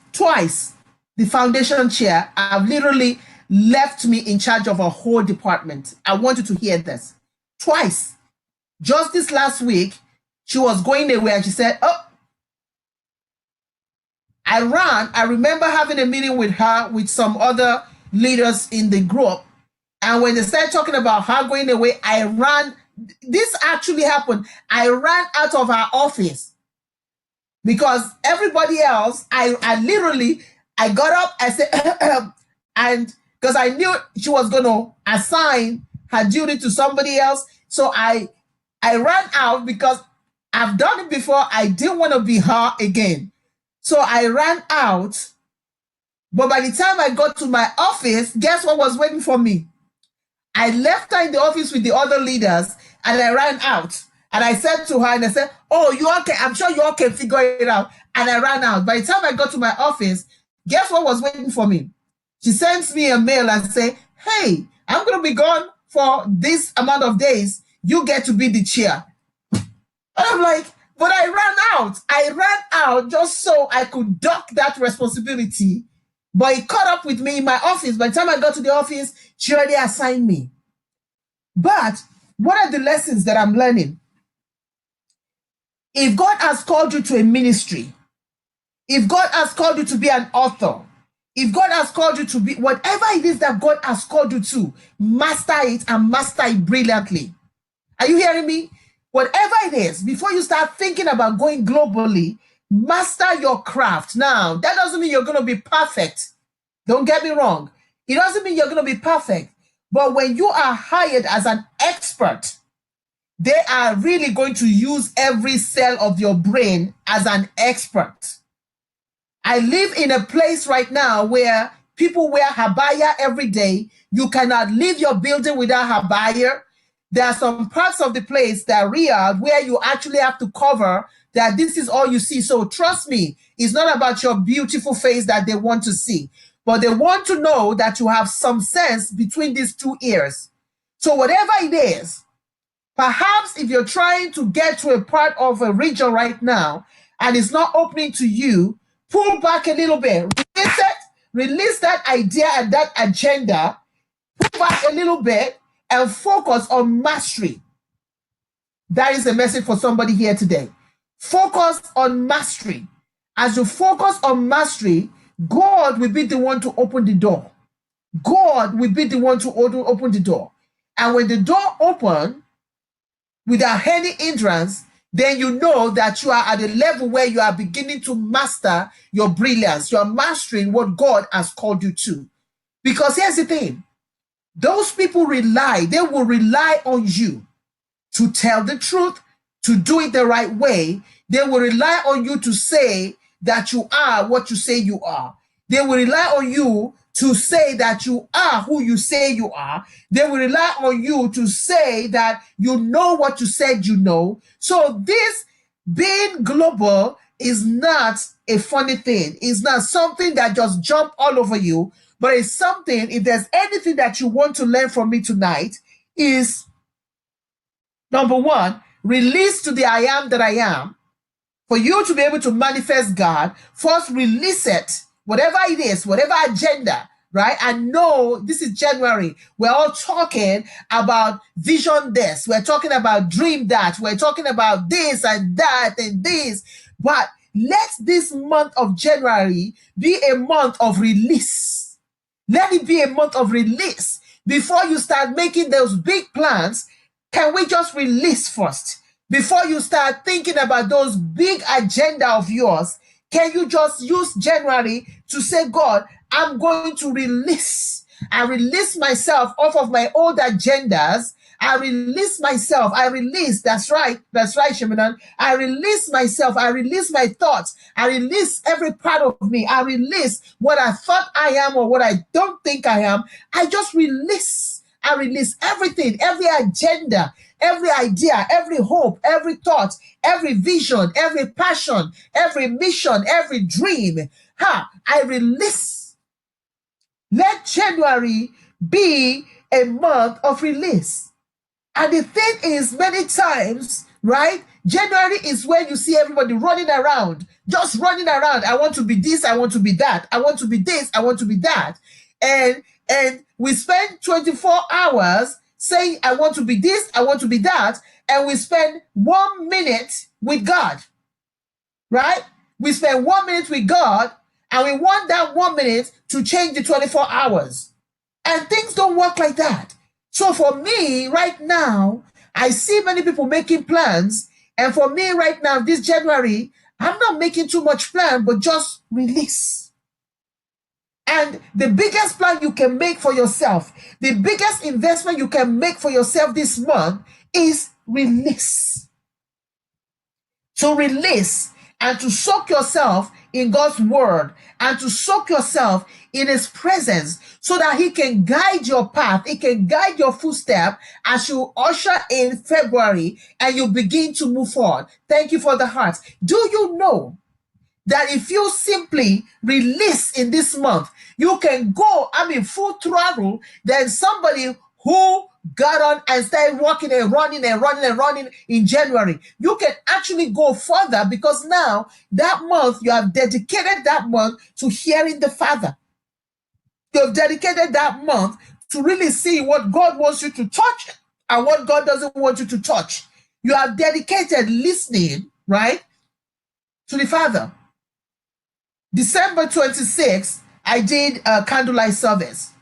the foundation chair have literally left me in charge of a whole department. I want you to hear this. Twice. Just this last week, she was going away and she said, oh, I ran. I remember having a meeting with her, with some other leaders in the group. And when they started talking about her going away, I ran. This actually happened. I ran out of her office because everybody else, I literally got up, I said, and because I knew she was going to assign her duty to somebody else. So I ran out because I've done it before. I didn't want to be her again. So I ran out. But by the time I got to my office, guess what was waiting for me? I left her in the office with the other leaders and I ran out. And I said to her, and I said, oh, you all can, I'm sure you all can figure it out. And I ran out. By the time I got to my office, guess what was waiting for me? She sends me a mail and say, hey, I'm going to be gone for this amount of days. You get to be the chair. And I'm like, but I ran out. I ran out just so I could duck that responsibility. But it caught up with me in my office. By the time I got to the office, she already assigned me. But what are the lessons that I'm learning? If God has called you to a ministry, if God has called you to be an author, if God has called you to be whatever it is that God has called you to, master it and master it brilliantly. Are you hearing me? Whatever it is, before you start thinking about going globally, master your craft. Now, that doesn't mean you're going to be perfect. Don't get me wrong. It doesn't mean you're going to be perfect. But when you are hired as an expert, they are really going to use every cell of your brain as an expert. I live in a place right now where people wear habaya every day. You cannot leave your building without habaya. There are some parts of the place that are real where you actually have to cover that this is all you see. So trust me, it's not about your beautiful face that they want to see, but they want to know that you have some sense between these two ears. So whatever it is, perhaps if you're trying to get to a part of a region right now and it's not opening to you, pull back a little bit, release that idea and that agenda, pull back a little bit and focus on mastery. That is the message for somebody here today. Focus on mastery. As you focus on mastery, God will be the one to open the door. God will be the one to open the door. And when the door opens, without any hindrance, then you know that you are at a level where you are beginning to master your brilliance. You are mastering what God has called you to. Because here's the thing. Those people they will rely on you to tell the truth, to do it the right way. They will rely on you to say that you are what you say you are. They will rely on you to say that you are who you say you are. They will rely on you to say that you know what you said you know. So this being global is not a funny thing. It's not something that just jump all over you, but it's something, if there's anything that you want to learn from me tonight, is number one, release to the I am that I am. For you to be able to manifest God, first release it, whatever it is, whatever agenda, right? I know this is January. We're all talking about vision this. We're talking about dream that. We're talking about this and that and this. But let this month of January be a month of release. Let it be a month of release. Before you start making those big plans, can we just release first? Before you start thinking about those big agenda of yours, can you just use January to say, God, I'm going to release. I release myself off of my old agendas. I release myself. I release. That's right, Sheminan. I release myself. I release my thoughts. I release every part of me. I release what I thought I am or what I don't think I am. I just release. I release everything, every agenda, every idea, every hope, every thought, every vision, every passion, every mission, every dream. I release. Let January be a month of release. And the thing is, many times, right? January is when you see everybody running around, just running around. I want to be this, I want to be that. I want to be this, I want to be that. And we spend 24 hours saying, I want to be this, I want to be that. And we spend 1 minute with God, right? We spend 1 minute with God, and we want that 1 minute to change the 24 hours. And things don't work like that. So for me right now, I see many people making plans. And for me right now, this January, I'm not making too much plan, but just release. And the biggest plan you can make for yourself, the biggest investment you can make for yourself this month is release. To release and to soak yourself in God's word and to soak yourself in his presence so that he can guide your path. He can guide your footstep as you usher in February and you begin to move forward. Thank you for the heart. Do you know that if you simply release in this month, you can go, full throttle than somebody who got on and started walking and running in January. You can actually go further because now that month, you have dedicated that month to hearing the Father. You have dedicated that month to really see what God wants you to touch and what God doesn't want you to touch. You have dedicated listening, right, to the Father. December 26th, I did a candlelight service.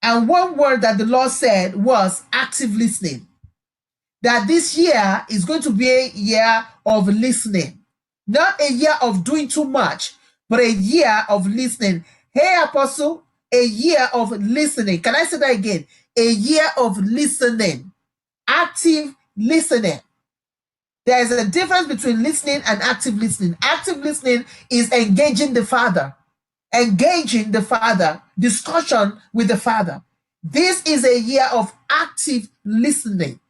And one word that the Lord said was active listening. That this year is going to be a year of listening. Not a year of doing too much, but a year of listening. Hey, Apostle, a year of listening. Can I say that again? A year of listening. Active listening. There is a difference between listening and active listening. Active listening is engaging the Father. Engaging the Father, discussion with the Father. This is a year of active listening.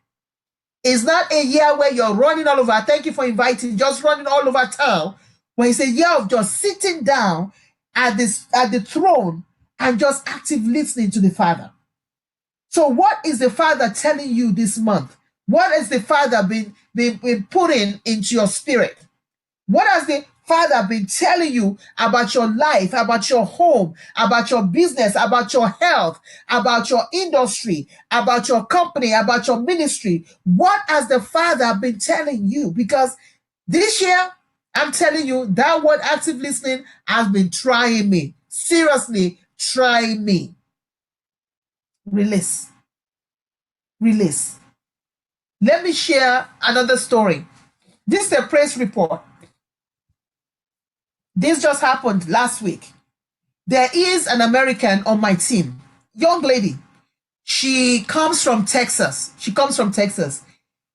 It's not a year where you're running all over. Thank you for inviting, just running all over town. But it's a year of just sitting down at the throne and just active listening to the Father. So what is the Father telling you this month? What has the Father been putting into your spirit? What has the Father been telling you about your life, about your home, about your business, about your health, about your industry, about your company, about your ministry? What has the Father been telling you? Because this year, I'm telling you, that word active listening has been trying me. Seriously, trying me. Release. Release. Let me share another story. This is a praise report. This just happened last week. There is an American on my team, young lady. She comes from Texas.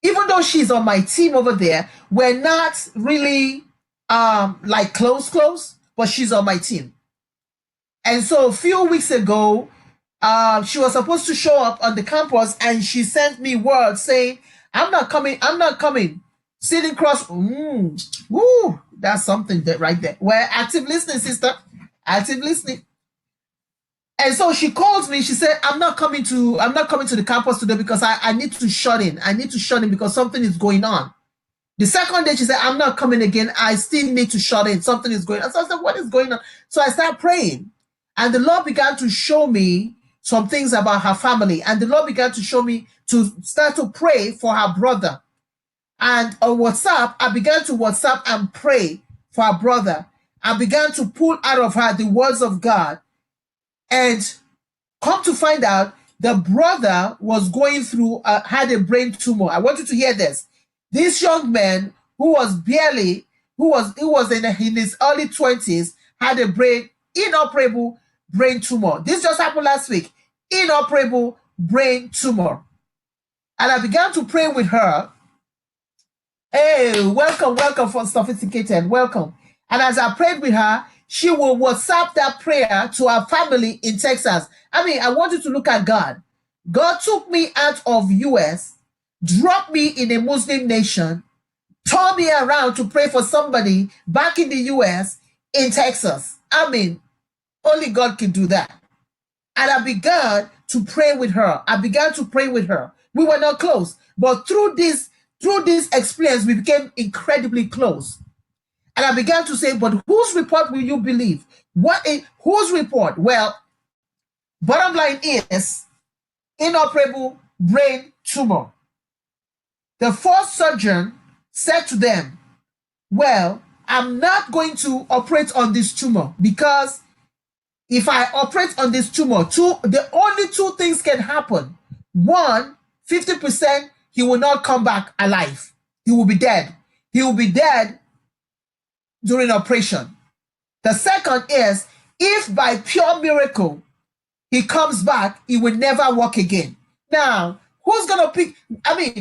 Even though she's on my team over there, we're not really like close, but she's on my team. And so a few weeks ago, she was supposed to show up on the campus, and she sent me word saying, I'm not coming. Sitting cross. Woo, that's something that right there. Well, active listening, sister. Active listening. And so she calls me. She said, I'm not coming to the campus today because I need to shut in. I need to shut in because something is going on. The second day, she said, I'm not coming again. I still need to shut in. Something is going on. So I said, what is going on? So I started praying. And the Lord began to show me some things about her family. And the Lord began to show me to start to pray for her brother. And on WhatsApp, I began to WhatsApp and pray for her brother. I began to pull out of her the words of God. And come to find out, the brother was going through, had a brain tumor. I want you to hear this. This young man who was in his early 20s had a inoperable brain tumor. This just happened last week. Inoperable brain tumor. And I began to pray with her. Hey, welcome for Sophisticated. Welcome. And as I prayed with her, she will WhatsApp that prayer to her family in Texas. I want you to look at God. God took me out of US, dropped me in a Muslim nation, turned me around to pray for somebody back in the US in Texas. Only God can do that. And I began to pray with her. We were not close, but through this experience, we became incredibly close. And I began to say, but whose report will you believe? Whose report? Well, bottom line is inoperable brain tumor. The first surgeon said to them, well, I'm not going to operate on this tumor because if I operate on this tumor, the only two things can happen. One, 50%, he will not come back alive. He will be dead. He will be dead during operation. The second is, if by pure miracle he comes back, he will never walk again. Now, who's going to pick?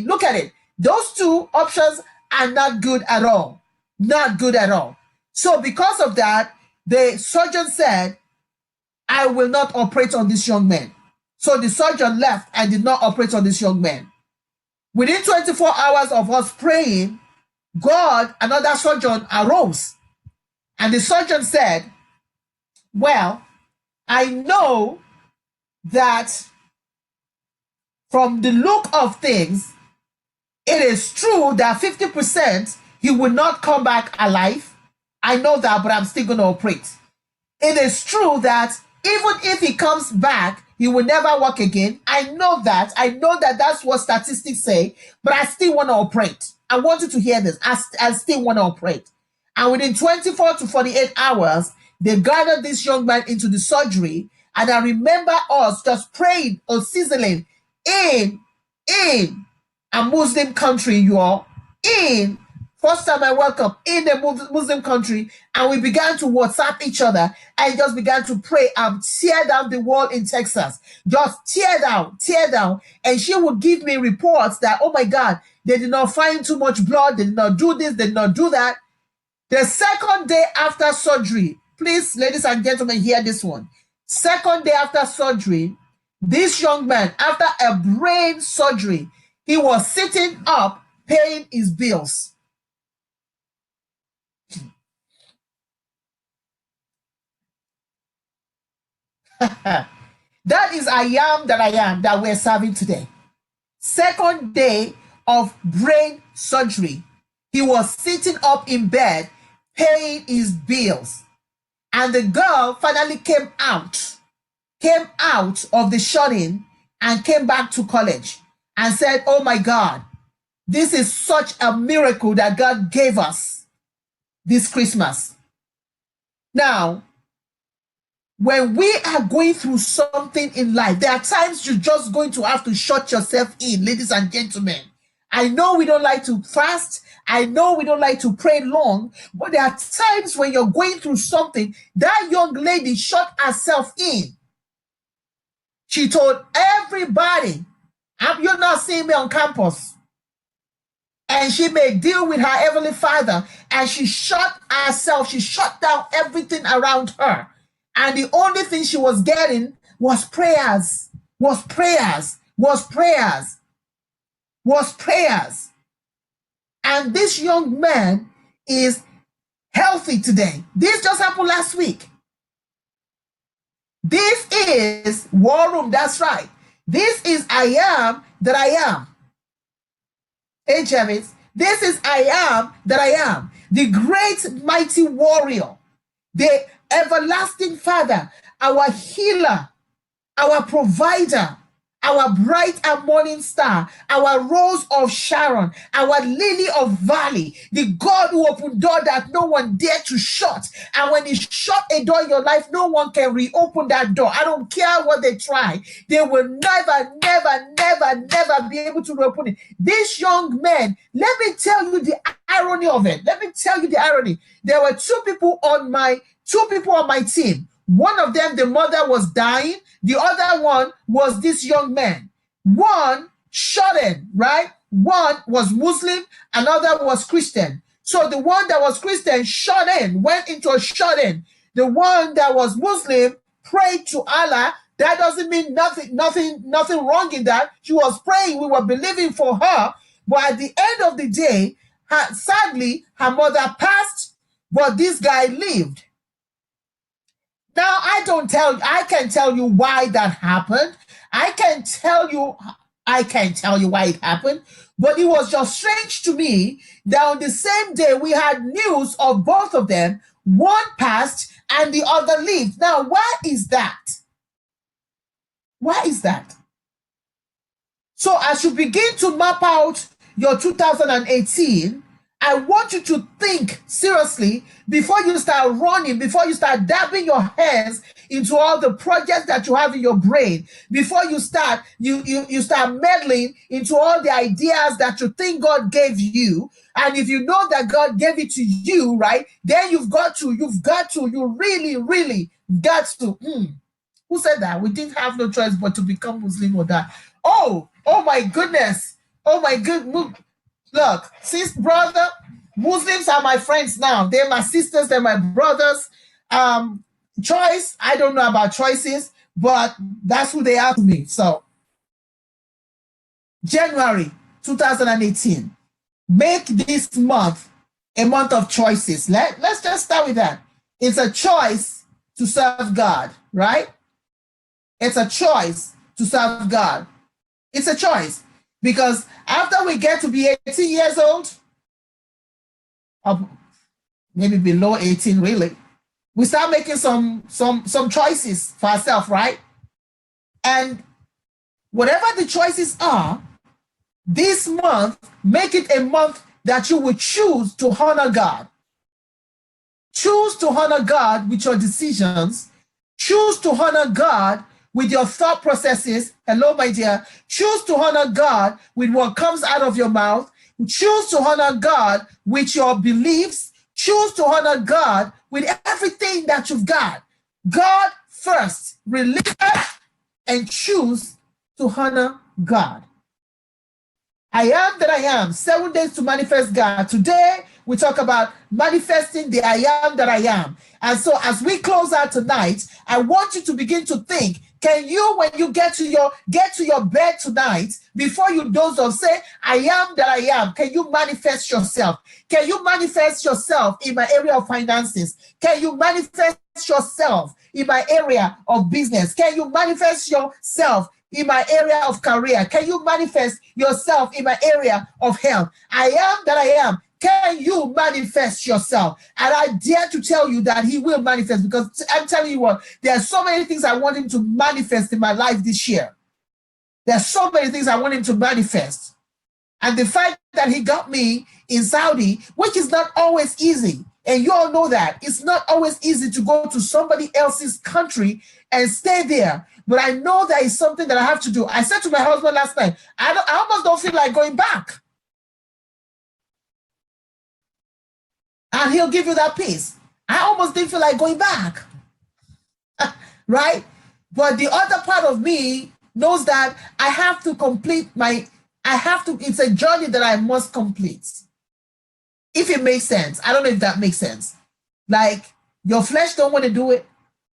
Look at it. Those two options are not good at all. Not good at all. So because of that, the surgeon said, I will not operate on this young man. So the surgeon left and did not operate on this young man. Within 24 hours of us praying, another surgeon arose. And the surgeon said, well, I know that from the look of things, it is true that 50% he will not come back alive. I know that, but I'm still going to operate. It is true that even if he comes back, he will never walk again. I know that. That's what statistics say, but I still want to operate. I want you to hear this. I still want to operate. And within 24 to 48 hours, they gathered this young man into the surgery. And I remember us just praying or sizzling in a Muslim country, you all. First time I welcome in the Muslim country, and we began to WhatsApp each other and just began to pray and tear down the wall in Texas. Just tear down. And she would give me reports that, oh my God, they did not find too much blood, they did not do this, they did not do that. The second day after surgery, please, ladies and gentlemen, hear this one. Second day after surgery, this young man, after a brain surgery, he was sitting up paying his bills. That is I am that we're serving today. Second day of brain surgery, he was sitting up in bed paying his bills. And the girl finally came out of the shut-in and came back to college and said, oh my God, this is such a miracle that God gave us this Christmas. Now, when we are going through something in life, there are times you're just going to have to shut yourself in, ladies and gentlemen. I know we don't like to fast. I know we don't like to pray long, but there are times when you're going through something. That young lady shut herself in. She told everybody, you're not seeing me on campus. and she may deal with her Heavenly Father. And she shut herself, she shut down everything around her. And the only thing she was getting was prayers, was prayers, was prayers, was prayers. And this young man is healthy today. This just happened last week. This is War Room, that's right. This is I am that I am. Hey, Javis, this is I am that I am. The great mighty warrior, the everlasting Father, our healer, our provider, our bright and morning star, our rose of Sharon, our lily of valley, the God who opened door that no one dared to shut. And when he shut a door in your life, no one can reopen that door. I don't care what they try. They will never, never, never, never be able to reopen it. This young man, let me tell you the irony of it. Let me tell you the irony. There were two people on my team. One of them, the mother was dying. The other one was this young man. One shut in, right? One was Muslim, another was Christian. So the one that was Christian shut in, went into a shut in. The one that was Muslim prayed to Allah. That doesn't mean nothing wrong in that. She was praying. We were believing for her. But at the end of the day, sadly, her mother passed, but this guy lived. Now, I can tell you why that happened. I can't tell you why it happened, but it was just strange to me that on the same day we had news of both of them. One passed and the other lived. Now, why is that? Why is that? So as you begin to map out your 2018, I want you to think seriously before you start running, before you start dabbing your hands into all the projects that you have in your brain, before you start meddling into all the ideas that you think God gave you. And if you know that God gave it to you, right, then you really, really got to. Who said that? We didn't have no choice but to become Muslim or that. Oh my goodness. Oh my goodness. Look, sis, brother, Muslims are my friends now. They're my sisters, they're my brothers. Choice, I don't know about choices, but that's who they are to me. So, January 2018, make this month a month of choices. Let's just start with that. It's a choice to serve God, right? It's a choice to serve God. It's a choice. Because after we get to be 18 years old, or maybe below 18 really, we start making some choices for ourselves, right? And whatever the choices are, this month, make it a month that you will choose to honor God. Choose to honor God with your decisions. Choose to honor God with your thought processes. Hello, my dear. Choose to honor God with what comes out of your mouth. Choose to honor God with your beliefs. Choose to honor God with everything that you've got. God first. Release and choose to honor God. I am that I am. 7 days to manifest God. Today, we talk about manifesting the I am that I am. And so as we close out tonight, I want you to begin to think, can you, when you get to your bed tonight, before you doze off, say, I am that I am. Can you manifest yourself? Can you manifest yourself in my area of finances? Can you manifest yourself in my area of business? Can you manifest yourself in my area of career? Can you manifest yourself in my area of health? I am that I am. Can you manifest yourself? And I dare to tell you that he will manifest, because I'm telling you what, there are so many things I want him to manifest in my life this year. There are so many things I want him to manifest. And the fact that he got me in Saudi, which is not always easy, and you all know that, it's not always easy to go to somebody else's country and stay there. But I know that is something that I have to do. I said to my husband last night, I almost don't feel like going back. And he'll give you that peace. I almost didn't feel like going back. Right? But the other part of me knows that I have to complete my I have to, it's a journey that I must complete. If it makes sense. I don't know if that makes sense. Like, your flesh don't want to do it,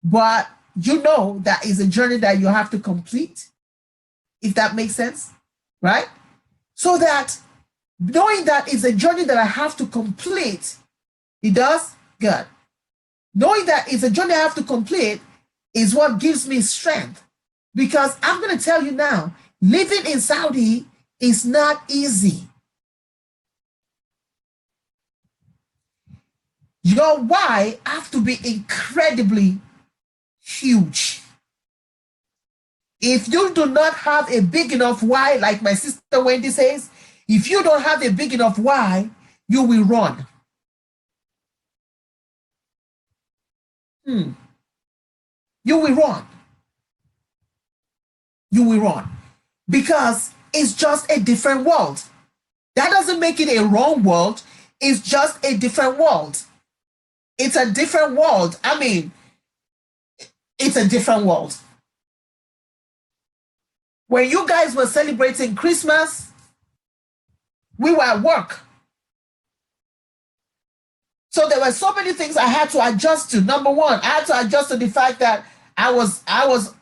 but you know that is a journey that you have to complete, if that makes sense, right? So that knowing that is a journey that I have to complete, it does good. Knowing that it's a journey I have to complete is what gives me strength. Because I'm going to tell you now, living in Saudi is not easy. Your why have to be incredibly huge. If you do not have a big enough why, like my sister Wendy says, if you don't have a big enough why, you will run. You will run. You will run. Because it's just a different world. That doesn't make it a wrong world. It's just a different world. It's a different world. I mean, it's a different world. When you guys were celebrating Christmas, we were at work. So there were so many things I had to adjust to. Number one, I had to adjust to the fact that I was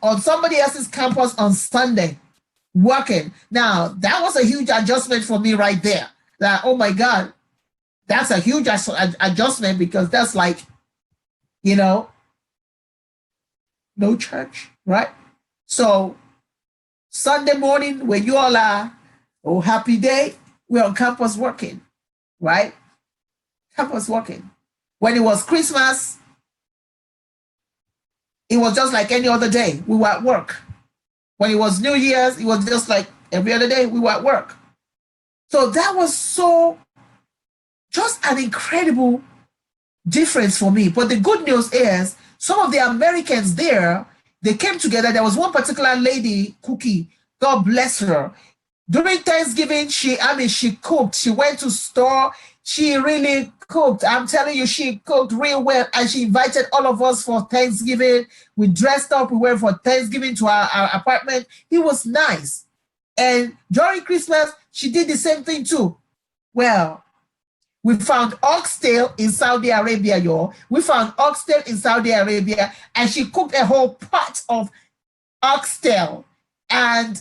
on somebody else's campus on Sunday working. Now, that was a huge adjustment for me right there. That, oh my God, that's a huge adjustment, because that's like, you know, no church, right? So Sunday morning, when you all are, oh, happy day, we're on campus working, right? Campus working. When it was Christmas, it was just like any other day. We were at work. When it was New Year's, it was just like every other day. We were at work. So that was just an incredible difference for me. But the good news is, some of the Americans there, they came together. There was one particular lady, Cookie, God bless her. During Thanksgiving, she cooked. She went to store. She really cooked. I'm telling you, she cooked real well. And she invited all of us for Thanksgiving. We dressed up. We went for Thanksgiving to our apartment. It was nice. And during Christmas, she did the same thing too. Well, we found oxtail in Saudi Arabia, y'all. We found oxtail in Saudi Arabia, and she cooked a whole pot of oxtail. And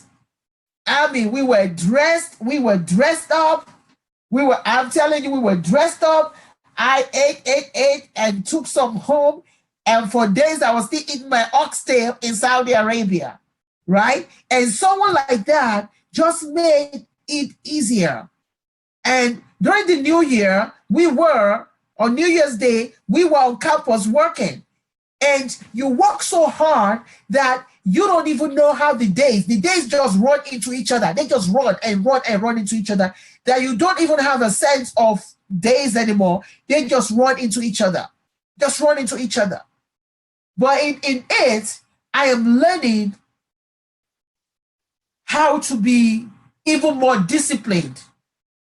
I mean, we were dressed up. I'm telling you, we were dressed up. I ate, and took some home. And for days, I was still eating my oxtail in Saudi Arabia, right? And someone like that just made it easier. And during the New Year, on New Year's Day, we were on campus working. And you work so hard that you don't even know how the days just run into each other. They just run into each other, that you don't even have a sense of days anymore. They just run into each other. But in it, I am learning how to be even more disciplined.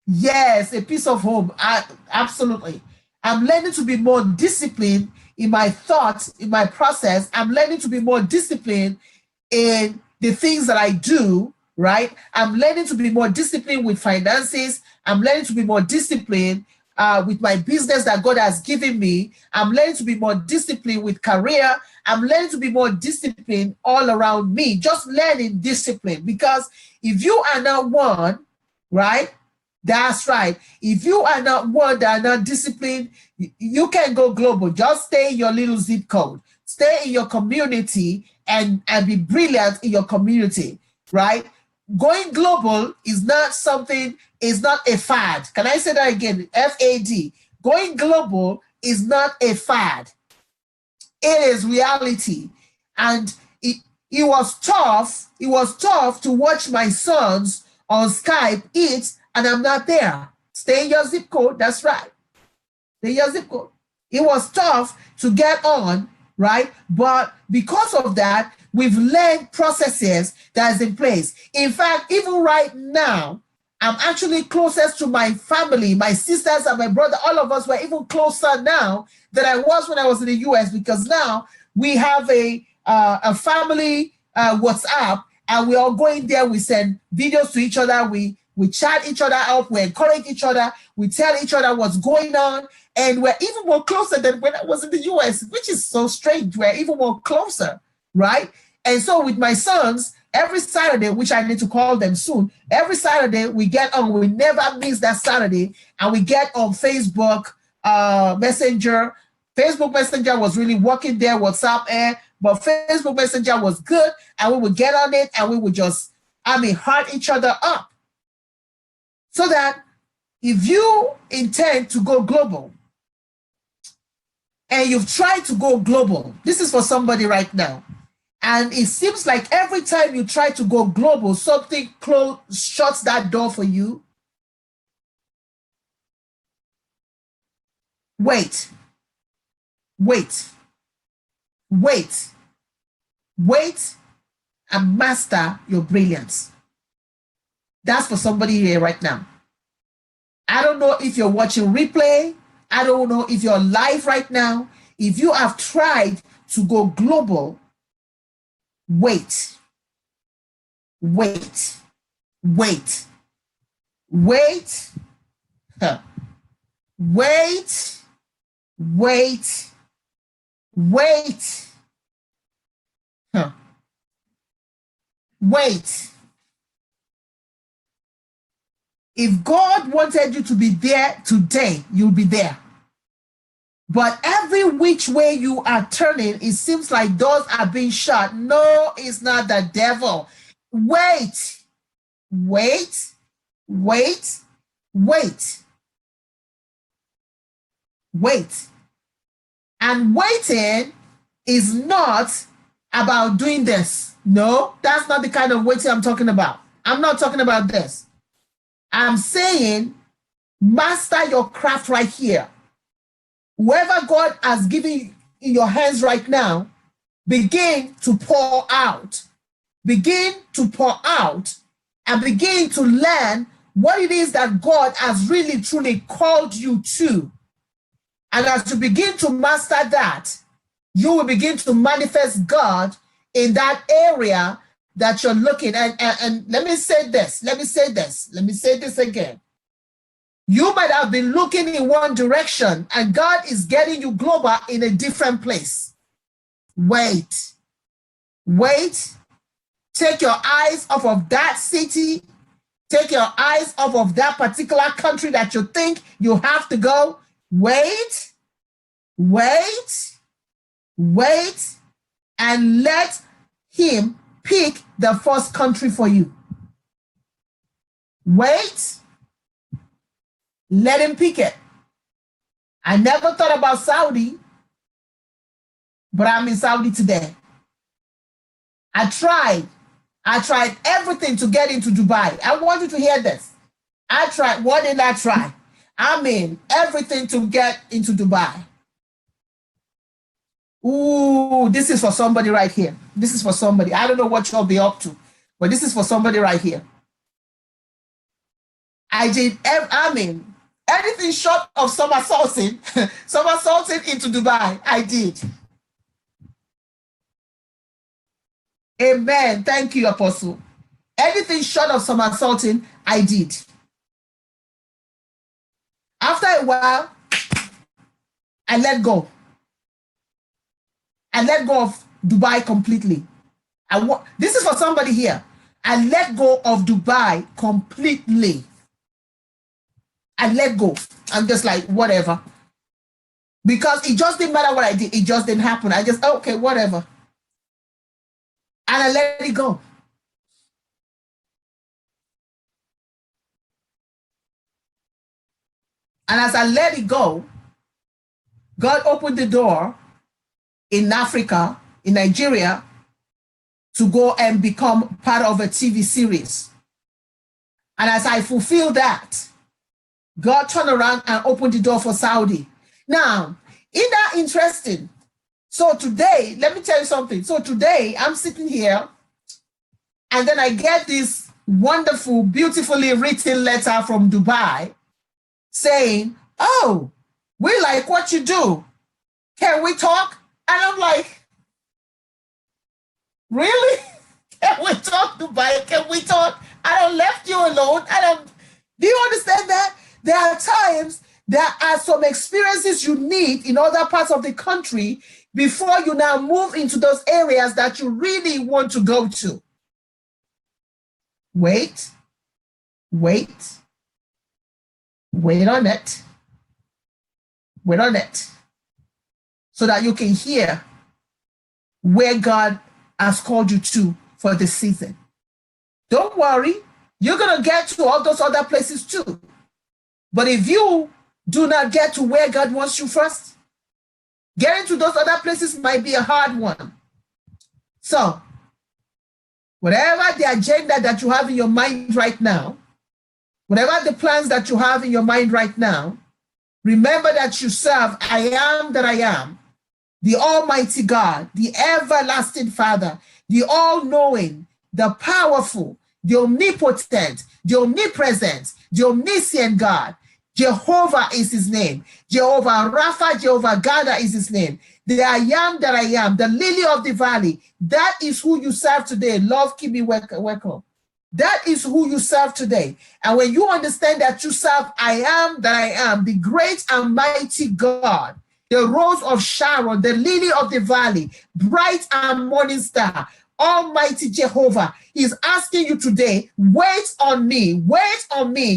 Yes, a piece of home. Absolutely. I'm learning to be more disciplined in my thoughts, in my process. I'm learning to be more disciplined in the things that I do, right? I'm learning to be more disciplined with finances. I'm learning to be more disciplined with my business that God has given me. I'm learning to be more disciplined with career. I'm learning to be more disciplined all around me. Just learning discipline. Because if you are not one, right? That's right. If you are not one that are not disciplined, you can go global. Just stay in your little zip code. Stay in your community and be brilliant in your community, right? Going global is not a fad. Can I say that again? FAD. Going global is not a fad. It is reality. And it was tough. It was tough to watch my sons on Skype eat, and I'm not there. Stay in your zip code. That's right. Stay in your zip code. It was tough to get on, right? But because of that, we've learned processes that is in place. In fact, even right now, I'm actually closest to my family, my sisters and my brother. All of us were even closer now than I was when I was in the US, because now we have a family WhatsApp, and we're all going there. We send videos to each other. We We chat each other up. We encourage each other. We tell each other what's going on. And we're even more closer than when I was in the US, which is so strange. We're even more closer, right? And so with my sons, every Saturday, which I need to call them soon, every Saturday we get on. We never miss that Saturday. And we get on Facebook Messenger. Facebook Messenger was really working there, WhatsApp air, but Facebook Messenger was good. And we would get on it and we would just, heart each other up. So that if you intend to go global and you've tried to go global, this is for somebody right now. And it seems like every time you try to go global, something shuts that door for you. Wait, and master your brilliance. That's for somebody here right now. I don't know if you're watching replay. I don't know if you're live right now. If you have tried to go global, wait. If God wanted you to be there today, you'll be there. But every which way you are turning, it seems like doors are being shut. No, it's not the devil. Wait. And waiting is not about doing this. No, that's not the kind of waiting I'm talking about. I'm not talking about this. I'm saying master your craft right here. Whoever God has given in your hands right now, begin to pour out. Begin to pour out and begin to learn what it is that God has really truly called you to. And as you begin to master that, you will begin to manifest God in that area that you're looking at. And let me say this again. You might have been looking in one direction and God is getting you global in a different place. Wait. Take your eyes off of that city. Take your eyes off of that particular country that you think you have to go. Wait, and let him pick the first country for you. Wait, let him pick it. I never thought about Saudi, but I'm in Saudi today. I tried everything to get into Dubai. I want you to hear this. I tried. What did I try? I mean, everything to get into Dubai. Ooh, this is for somebody right here. This is for somebody. I don't know what you'll be up to, but this is for somebody right here. Anything short of somersaulting into Dubai, I did. Amen. Thank you, Apostle. Anything short of somersaulting, I did. After a while, I let go. I let go of Dubai completely. This is for somebody here. I let go of Dubai completely. I let go. I'm just like, whatever. Because it just didn't matter what I did. It just didn't happen. I just, okay, whatever. And I let it go. And as I let it go, God opened the door in Africa, in Nigeria, to go and become part of a TV series. And as I fulfilled that, God turned around and opened the door for Saudi. Now, isn't that interesting? So today, let me tell you something. So today, I'm sitting here, and then I get this wonderful, beautifully written letter from Dubai saying, oh, we like what you do. Can we talk? And I'm like, really? Can we talk come to bike and we thought, I don't left you alone. Do you understand that? There are times there are some experiences you need in other parts of the country before you now move into those areas that you really want to go to. Wait on it. Wait on it. So that you can hear where God has called you to for this season. Don't worry, you're going to get to all those other places too. But if you do not get to where God wants you first, getting to those other places might be a hard one. So, whatever the agenda that you have in your mind right now, whatever the plans that you have in your mind right now, remember that you serve I am that I am, the Almighty God, the everlasting Father, the all-knowing, the powerful, the omnipotent, the omnipresent, the omniscient God. Jehovah is his name. Jehovah Rapha, Jehovah Gada is his name. The I am that I am, the lily of the valley. That is who you serve today. Love, keep me welcome. That is who you serve today. And when you understand that you serve I am that I am, the great and mighty God, the rose of Sharon, the lily of the valley, bright and morning star, Almighty Jehovah is asking you today, wait on me,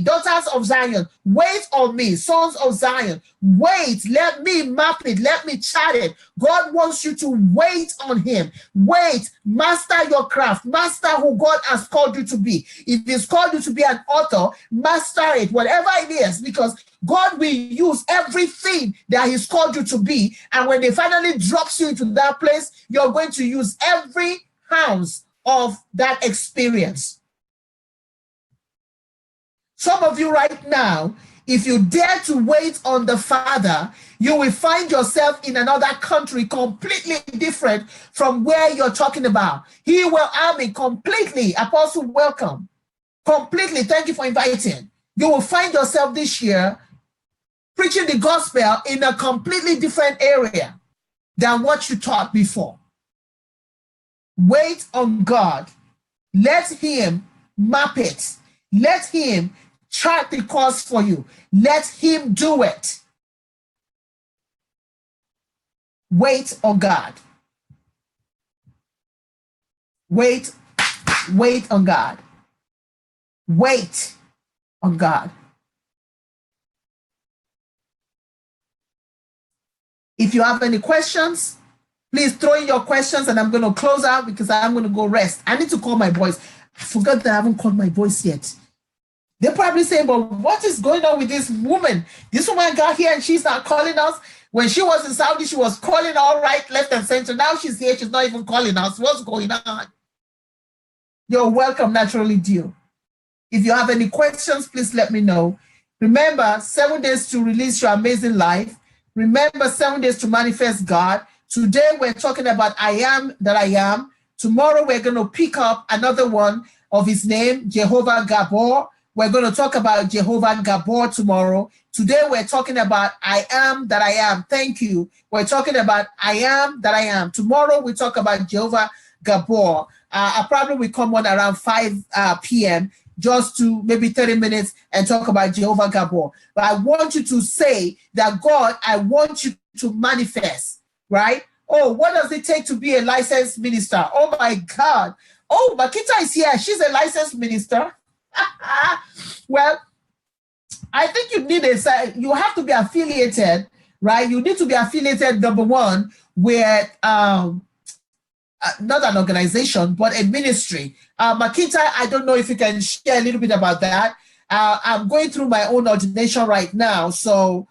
daughters of Zion, wait on me, sons of Zion, wait, let me map it, let me chart it. God wants you to wait on him. Wait, master your craft, master who God has called you to be. If he's called you to be an author, master it, whatever it is, because God will use everything that he's called you to be. And when they finally drops you into that place, you're going to use every ounce of that experience. Some of you right now, if you dare to wait on the Father, you will find yourself in another country completely different from where you're talking about. He will army completely. Apostle, welcome. Completely. Thank you for inviting. You will find yourself this year preaching the gospel in a completely different area than what you taught before. Wait on God. Let him map it. Let him chart the course for you. Let him do it. Wait on God. Wait on God. Wait on God. If you have any questions, please throw in your questions and I'm going to close out because I'm going to go rest. I need to call my boys. I forgot that I haven't called my boys yet. They're probably saying, but what is going on with this woman? This woman got here and she's not calling us. When she was in Saudi, she was calling all right, left and center. Now she's here. She's not even calling us. What's going on? You're welcome, Naturally Deal. If you have any questions, please let me know. Remember, 7 days to release your amazing life. Remember, 7 days to manifest God. Today, we're talking about I am that I am. Tomorrow, we're going to pick up another one of his name, Jehovah Gabor. We're going to talk about Jehovah Gabor tomorrow. Today, we're talking about I am that I am. Thank you. We're talking about I am that I am. Tomorrow, we talk about Jehovah Gabor. I probably will come on around 5 p.m. just to maybe 30 minutes and talk about Jehovah Gabor. But I want you to say that, God, I want you to manifest. Right? Oh, what does it take to be a licensed minister? Oh my God. Oh, Makita is here. She's a licensed minister. Well, I think you have to be affiliated, right? You need to be affiliated, number one, with not an organization, but a ministry. Makita, I don't know if you can share a little bit about that. I'm going through my own ordination right now, so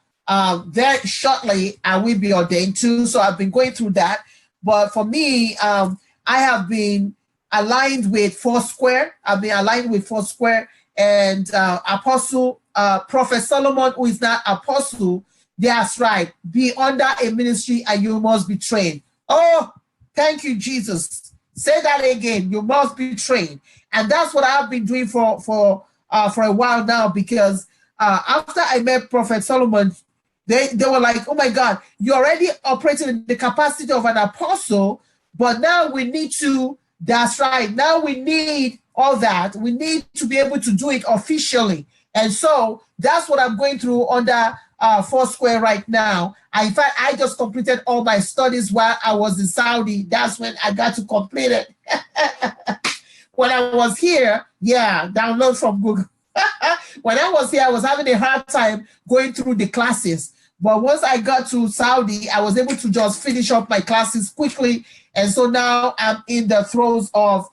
very shortly I will be ordained too. So I've been going through that. But for me, I have been aligned with Foursquare. I've been aligned with Foursquare and Apostle, Prophet Solomon, who is not apostle. That's right. Be under a ministry and you must be trained. Oh, thank you, Jesus. Say that again. You must be trained. And that's what I've been doing for a while now, because after I met Prophet Solomon, they were like, oh my God, you're already operating in the capacity of an apostle, but now we need to That's right. Now we need all that. We need to be able to do it officially. And so that's what I'm going through under Foursquare right now. In fact, I just completed all my studies while I was in Saudi. That's when I got to complete it. When I was here, yeah, download from Google. When I was here, I was having a hard time going through the classes. But once I got to Saudi, I was able to just finish up my classes quickly. And so now I'm in the throes of,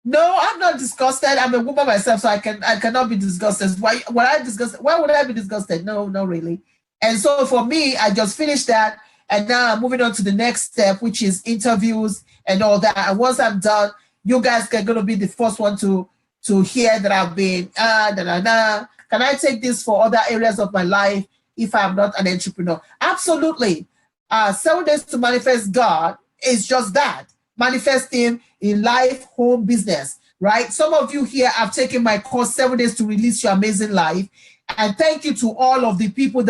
no, I'm not disgusted. I'm a woman myself, so I cannot be disgusted. Why would I be disgusted? No, not really. And so for me, I just finished that. And now I'm moving on to the next step, which is interviews and all that. And once I'm done, you guys are going to be the first one to hear that I've been, Can I take this for other areas of my life if I'm not an entrepreneur? Absolutely. 7 days to manifest God is just that. Manifest Him in life, home, business, right? Some of you here have taken my course, 7 days to release your amazing life. And thank you to all of the people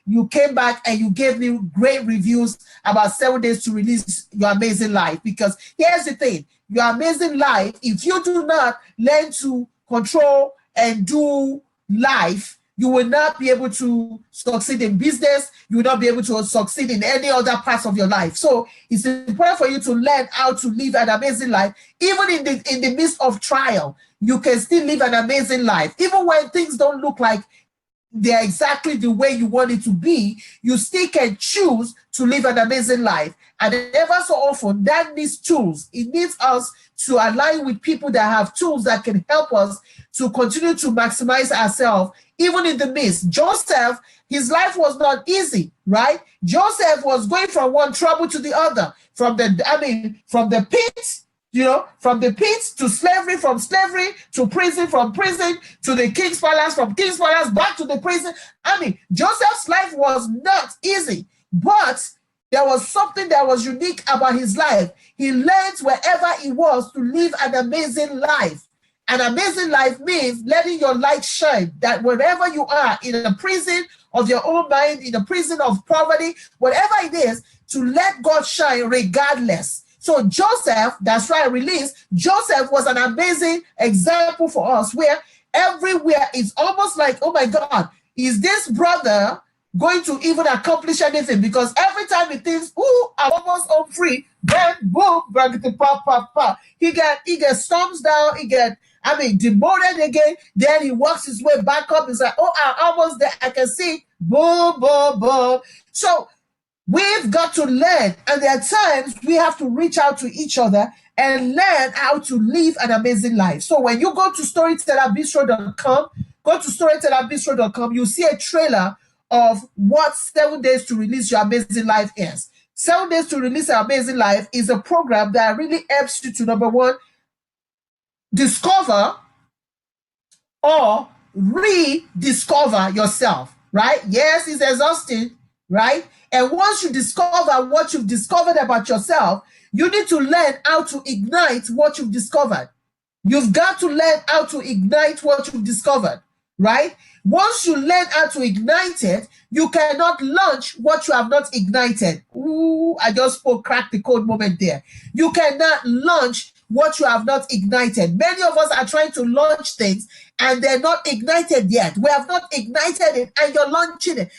you came back and you gave me great reviews about 7 days to release your amazing life. Because here's the thing, your amazing life, if you do not learn to control and do life, you will not be able to succeed in business. You will not be able to succeed in any other parts of your life. So it's important for you to learn how to live an amazing life. Even in the midst of trial, you can still live an amazing life. Even when things don't look like they're exactly the way you want it to be, you still can choose to live an amazing life. And ever so often, that needs tools. It needs us to align with people that have tools that can help us to continue to maximize ourselves, even in the midst. Joseph, his life was not easy, right? Joseph was going from one trouble to the other, from the pit, from the pit to slavery, from slavery to prison, from prison to the king's palace, from king's palace back to the prison. Joseph's life was not easy, but there was something that was unique about his life. He learned wherever he was to live an amazing life. An amazing life means letting your light shine, that wherever you are, in a prison of your own mind, in a prison of poverty, whatever it is, to let God shine regardless. So Joseph, that's why I released, Joseph was an amazing example for us, where everywhere it's almost like, oh my God, is this brother going to even accomplish anything? Because every time he thinks, ooh, I'm almost home free, then boom, he gets storms down, he gets demoted again. Then he works his way back up. He's like, oh, I'm almost there. I can see, boom, boom, boom. So we've got to learn. And there are times we have to reach out to each other and learn how to live an amazing life. So when you go to storytellerbistro.com, you see a trailer of what 7 days to release your amazing life is. 7 days to release your amazing life is a program that really helps you to, number one, discover or rediscover yourself, right? Yes, it's exhausting, right? And once you discover what you've discovered about yourself, you need to learn how to ignite what you've discovered. You've got to learn how to ignite what you've discovered, right? Once you learn how to ignite it, you cannot launch what you have not ignited. Ooh, I just cracked the code moment there. You cannot launch what you have not ignited. Many of us are trying to launch things and they're not ignited yet. We have not ignited it and you're launching it.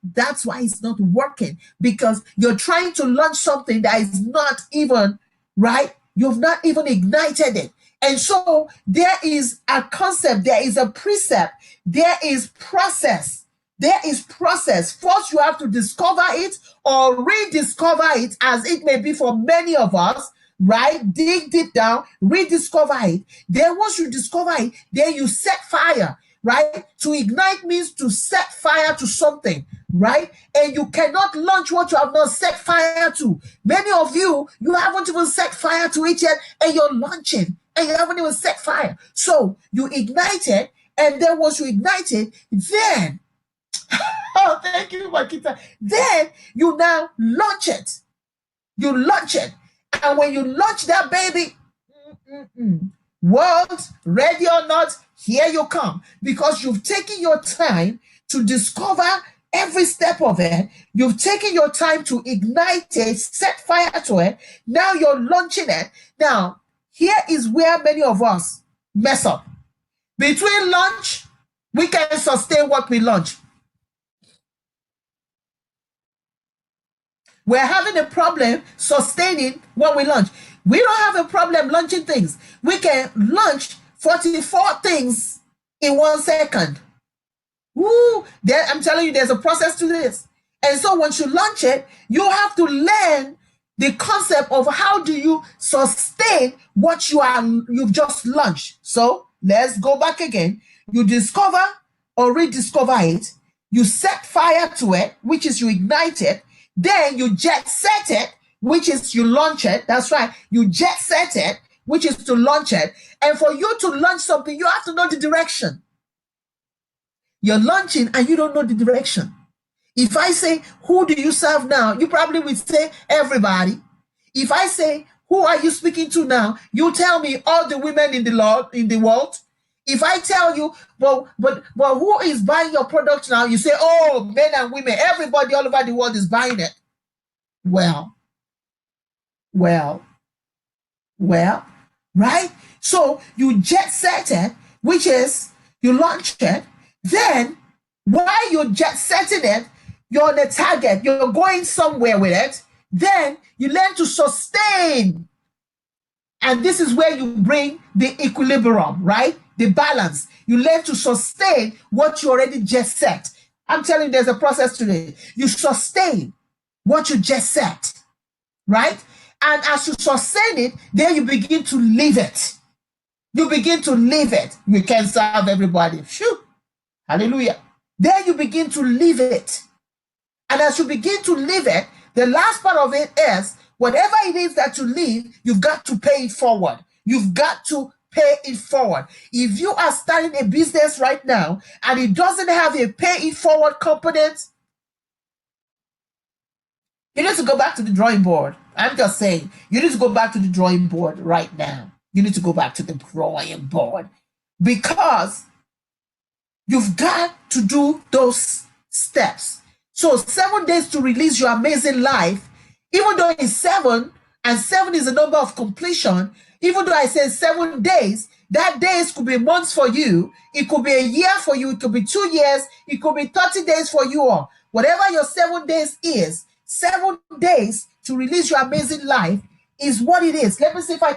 That's why it's not working, because you're trying to launch something that is not even, right? You've not even ignited it. And so there is a concept, there is a precept, there is process. There is process. First, you have to discover it or rediscover it, as it may be for many of us, right? Dig deep down, rediscover it. Then once you discover it, then you set fire, right? To ignite means to set fire to something, right? And you cannot launch what you have not set fire to. Many of you haven't even set fire to it yet, and you're launching, and you haven't even set fire. So you ignite it, and then once you ignite it, then, oh, thank you, Makita. Then you now launch it. You launch it. And when you launch that baby, world, ready or not, here you come. Because you've taken your time to discover every step of it. You've taken your time to ignite it, set fire to it. Now you're launching it. Now, here is where many of us mess up. Between launch, we can sustain what we launch. We're having a problem sustaining what we launch. We don't have a problem launching things. We can launch 44 things in 1 second. Woo! I'm telling you, there's a process to this. And so once you launch it, you have to learn the concept of how do you sustain what you've just launched. So let's go back again. You discover or rediscover it. You set fire to it, which is you ignite it. Then you jet set it, which is you launch it. That's right. You jet set it, which is to launch it. And for you to launch something, you have to know the direction. You're launching and you don't know the direction. If I say, who do you serve now? You probably would say, everybody. If I say, who are you speaking to now? You tell me all the women in the world. If I tell you, but who is buying your product now? You say, oh, men and women, everybody all over the world is buying it. Well, right? So you jet set it, which is you launch it. Then while you're jet setting it, you're on a target, you're going somewhere with it. Then you learn to sustain. And this is where you bring the equilibrium, right? The balance. You learn to sustain what you already just set. I'm telling you, there's a process to it. You sustain what you just set, right? And as you sustain it, then you begin to live it. You begin to live it. You can serve everybody. Phew. Hallelujah. Then you begin to live it. And as you begin to live it, the last part of it is whatever it is that you live, you've got to pay it forward. You've got to pay it forward. If you are starting a business right now and it doesn't have a pay it forward component, you need to go back to the drawing board. I'm just saying, you need to go back to the drawing board right now. You need to go back to the drawing board because you've got to do those steps. So 7 days to release your amazing life, even though it's 7, and 7 is the number of completion, even though I said 7 days, that days could be months for you, it could be a year for you, it could be 2 years, it could be 30 days for you all. Whatever your 7 days is, 7 days to release your amazing life is what it is. Let me see if I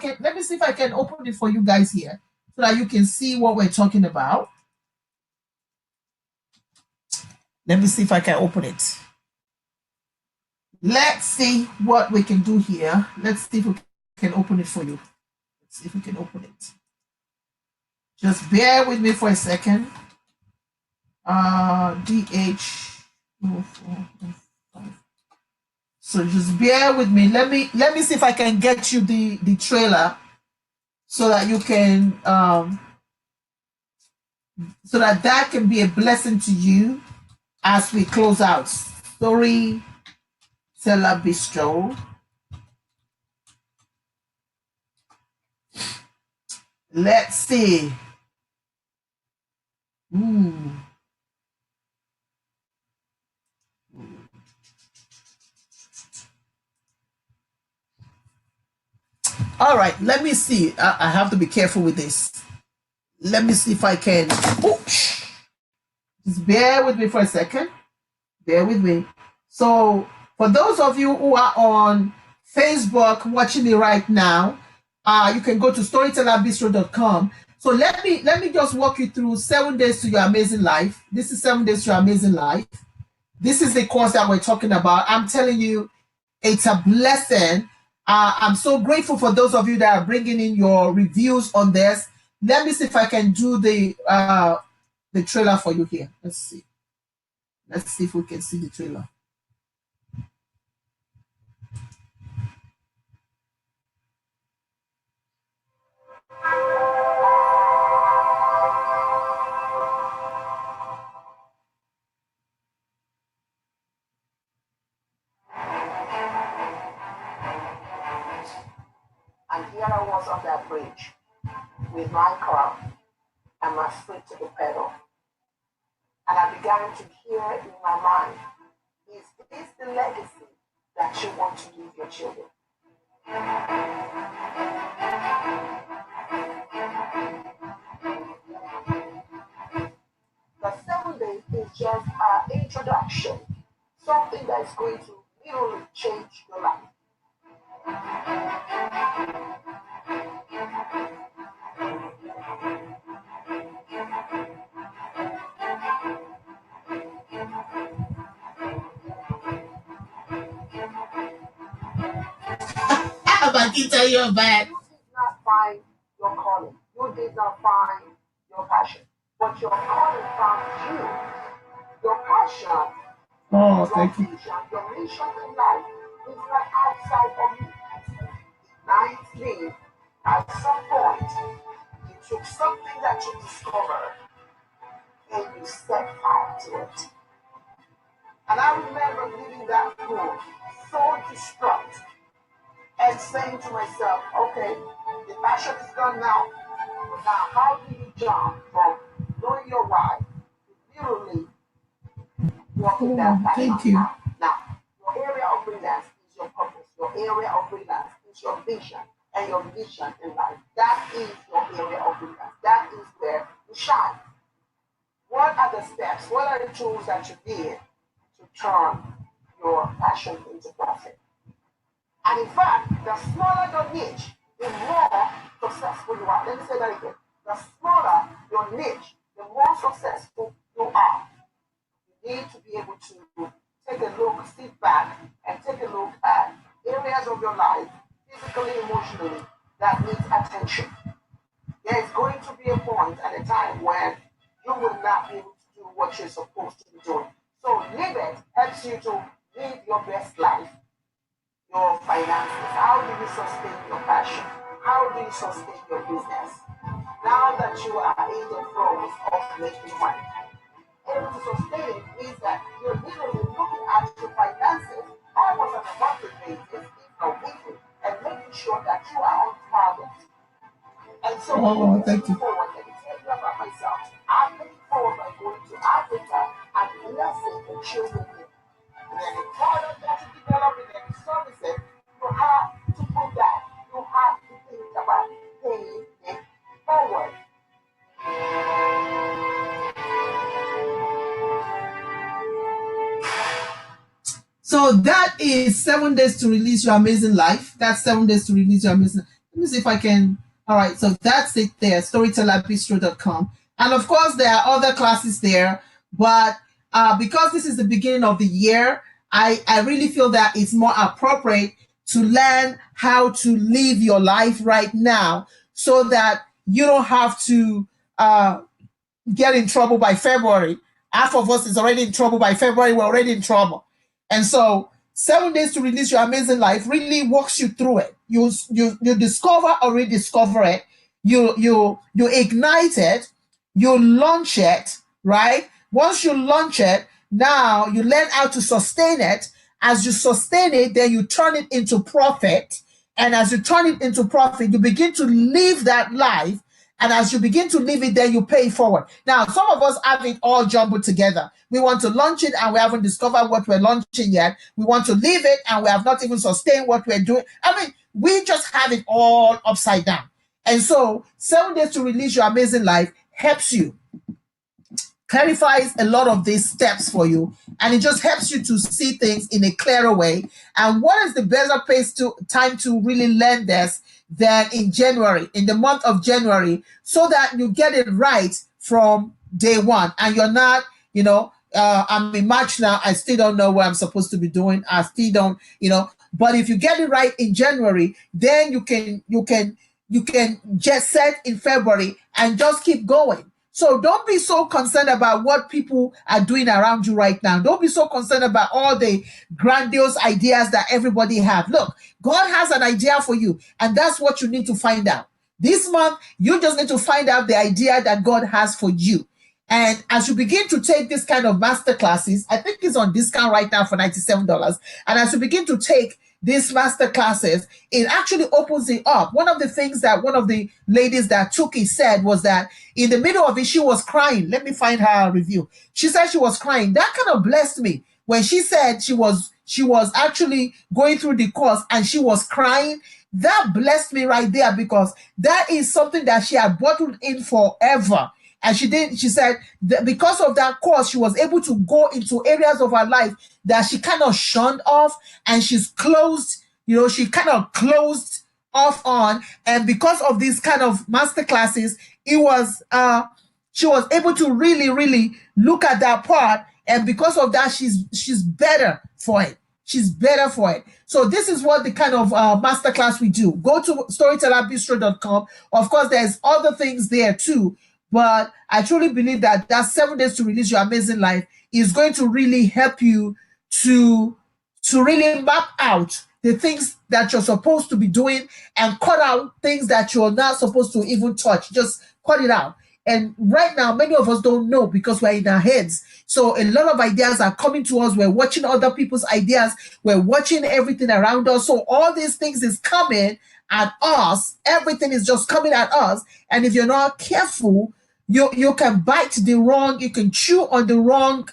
can open it for you guys here so that you can see what we're talking about. Let me see if I can open it. Let's see what we can do here. Let's see if we can open it for you. Let's see if we can open it. Just bear with me for a second. DH. So just bear with me. Let me see if I can get you the trailer so that you can so that can be a blessing to you as we close out. Storyteller Bistro. Let's see. All right, let me see. I have to be careful with this. Let me see if I can. Oops. Just bear with me for a second. Bear with me. So for those of you who are on Facebook watching me right now, you can go to storytellerbistro.com. So let me just walk you through 7 days to your amazing life. This is 7 days to your amazing life. This is the course that we're talking about. I'm telling you, it's a blessing. I'm so grateful for those of you that are bringing in your reviews on this. Let me see if I can do the trailer for you here. Let's see. Let's see if we can see the trailer. And here I was on that bridge with my car and my foot to the pedal. And I began to hear in my mind, is this the legacy that you want to leave your children? The 7 days is just an introduction, something that is going to literally change your life. Bakita, you're bad. You did not find your calling. You did not find your passion. But your calling found you. Your passion, your vision, your mission in life is not outside of you. Ninthly, at some point, you took something that you discovered and you set fire to it. And I remember leaving that room so distraught and saying to myself, okay, the passion is gone now. But now, how do you jump from knowing your why to literally walking that passion? Thank you. Now, your area of brilliance is your purpose. Your area of brilliance is your vision and your mission in life. That is your area of brilliance. That is where you shine. What are the steps? What are the tools that you need to turn your passion into profit? And in fact, the smaller your niche, the more successful you are. Let me say that again. The smaller your niche, the more successful you are. You need to be able to take a look, sit back, and take a look at areas of your life, physically, emotionally, that needs attention. There is going to be a point and a time when you will not be able to do what you're supposed to be doing. So Live It helps you to live your best life. Your finances, how do you sustain your passion? How do you sustain your business? Now that you are in the throes of making money, able to sustain it means that you're literally looking at your finances almost on a monthly basis, if not weekly, and making sure that you are on target. And so, thank you. Forward, let me tell you about myself. I'm looking forward by going to Africa and blessing the children there. And then the product that you develop and then the services, you have to put that. You have to think about paying it forward. So that is 7 days to release your amazing life. That's 7 days to release your amazing life. Let me see if I can. All right, so that's it there, storytellerbistro.com. And of course, there are other classes there, but because this is the beginning of the year, I really feel that it's more appropriate to learn how to live your life right now so that you don't have to get in trouble by February. Half of us is already in trouble by February. We're already in trouble. And so 7 days to release your amazing life really walks you through it. You discover or rediscover it. You ignite it. You launch it, right? Once you launch it, now you learn how to sustain it. As you sustain it, then you turn it into profit. And as you turn it into profit, you begin to live that life. And as you begin to live it, then you pay forward. Now, some of us have it all jumbled together. We want to launch it and we haven't discovered what we're launching yet. We want to leave it and we have not even sustained what we're doing. I mean, we just have it all upside down. And so 7 days to release your amazing life helps you, clarifies a lot of these steps for you, and it just helps you to see things in a clearer way. And what is the better time to really learn this than in January, in the month of January, so that you get it right from day one, and you're not, I'm in March now, I still don't know what I'm supposed to be doing. I still don't, but if you get it right in January, then you can just set in February and just keep going. So don't be so concerned about what people are doing around you right now. Don't be so concerned about all the grandiose ideas that everybody have. Look, God has an idea for you, and that's what you need to find out. This month, you just need to find out the idea that God has for you. And as you begin to take this kind of master classes, I think it's on discount right now for $97. And as you begin to take these master classes, it actually opens it up. One of the things that one of the ladies that took it said was that in the middle of it, she was crying. Let me find her review. She said she was crying. That kind of blessed me when she said she was actually going through the course and she was crying. That blessed me right there, because that is something that she had bottled in forever. And she said that because of that course, she was able to go into areas of her life that she kind of shunned off, and she's closed, she kind of closed off on. And because of these kind of master classes, it was, she was able to really, really look at that part. And because of that, she's better for it. She's better for it. So this is what the kind of masterclass we do. Go to storytellerbistro.com. Of course, there's other things there too. But I truly believe that 7 days to release your amazing life is going to really help you to really map out the things that you're supposed to be doing and cut out things that you're not supposed to even touch. Just cut it out. And right now, many of us don't know because we're in our heads. So a lot of ideas are coming to us. We're watching other people's ideas. We're watching everything around us. So all these things is coming at us. Everything is just coming at us. And if you're not careful, you can bite the wrong, you can chew on the wrong,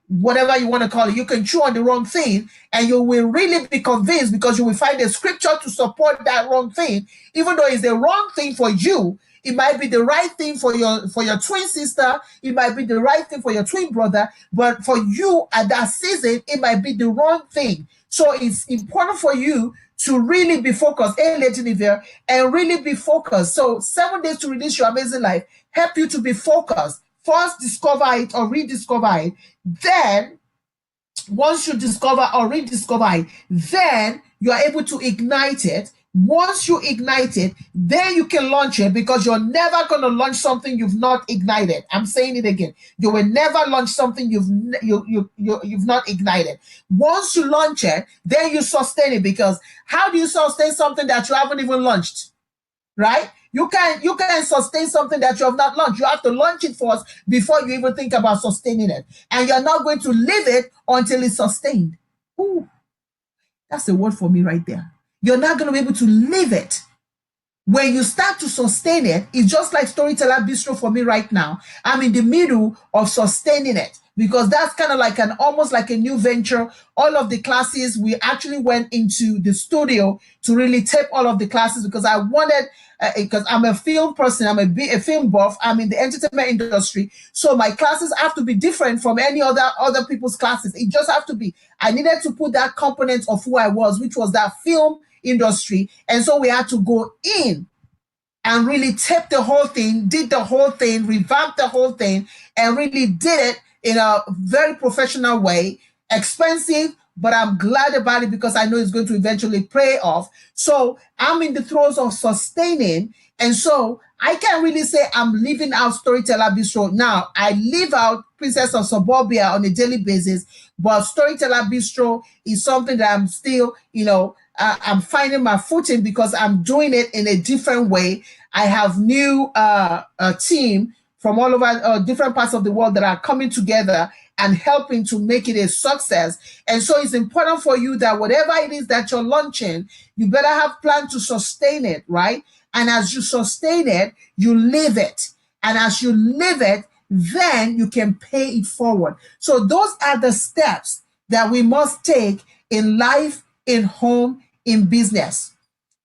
whatever you want to call it. You can chew on the wrong thing, and you will really be convinced because you will find a scripture to support that wrong thing, even though it's the wrong thing for you. It might be the right thing for your twin sister. It might be the right thing for your twin brother. But for you at that season, it might be the wrong thing. So it's important for you to really be focused, and really be focused. So 7 days to release your amazing life help you to be focused. First, discover it or rediscover it. Then, once you discover or rediscover it, then you are able to ignite it. Once you ignite it, then you can launch it, because you're never going to launch something you've not ignited. I'm saying it again. You will never launch something you've not ignited. Once you launch it, then you sustain it, because how do you sustain something that you haven't even launched? Right? You can sustain something that you have not launched. You have to launch it first before you even think about sustaining it. And you're not going to leave it until it's sustained. Ooh, that's a word for me right there. You're not going to be able to leave it. When you start to sustain it, it's just like Storyteller Bistro for me right now. I'm in the middle of sustaining it, because that's kind of like almost like a new venture. All of the classes, we actually went into the studio to really tape all of the classes, because I wanted, because I'm a film person, I'm a film buff, I'm in the entertainment industry. So my classes have to be different from any other people's classes. It just have to be. I needed to put that component of who I was, which was that film industry. And so we had to go in and really tape the whole thing, did the whole thing, revamped the whole thing, and really did it in a very professional way. Expensive, but I'm glad about it because I know it's going to eventually pay off. So I'm in the throes of sustaining. And so I can't really say I'm leaving out Storyteller Bistro. Now, I leave out Princess of Suburbia on a daily basis, but Storyteller Bistro is something that I'm still, I'm finding my footing because I'm doing it in a different way. I have new team from all over different parts of the world that are coming together and helping to make it a success. And so it's important for you that whatever it is that you're launching, you better have plan to sustain it, right? And as you sustain it, you live it. And as you live it, then you can pay it forward. So those are the steps that we must take in life, in home, in business.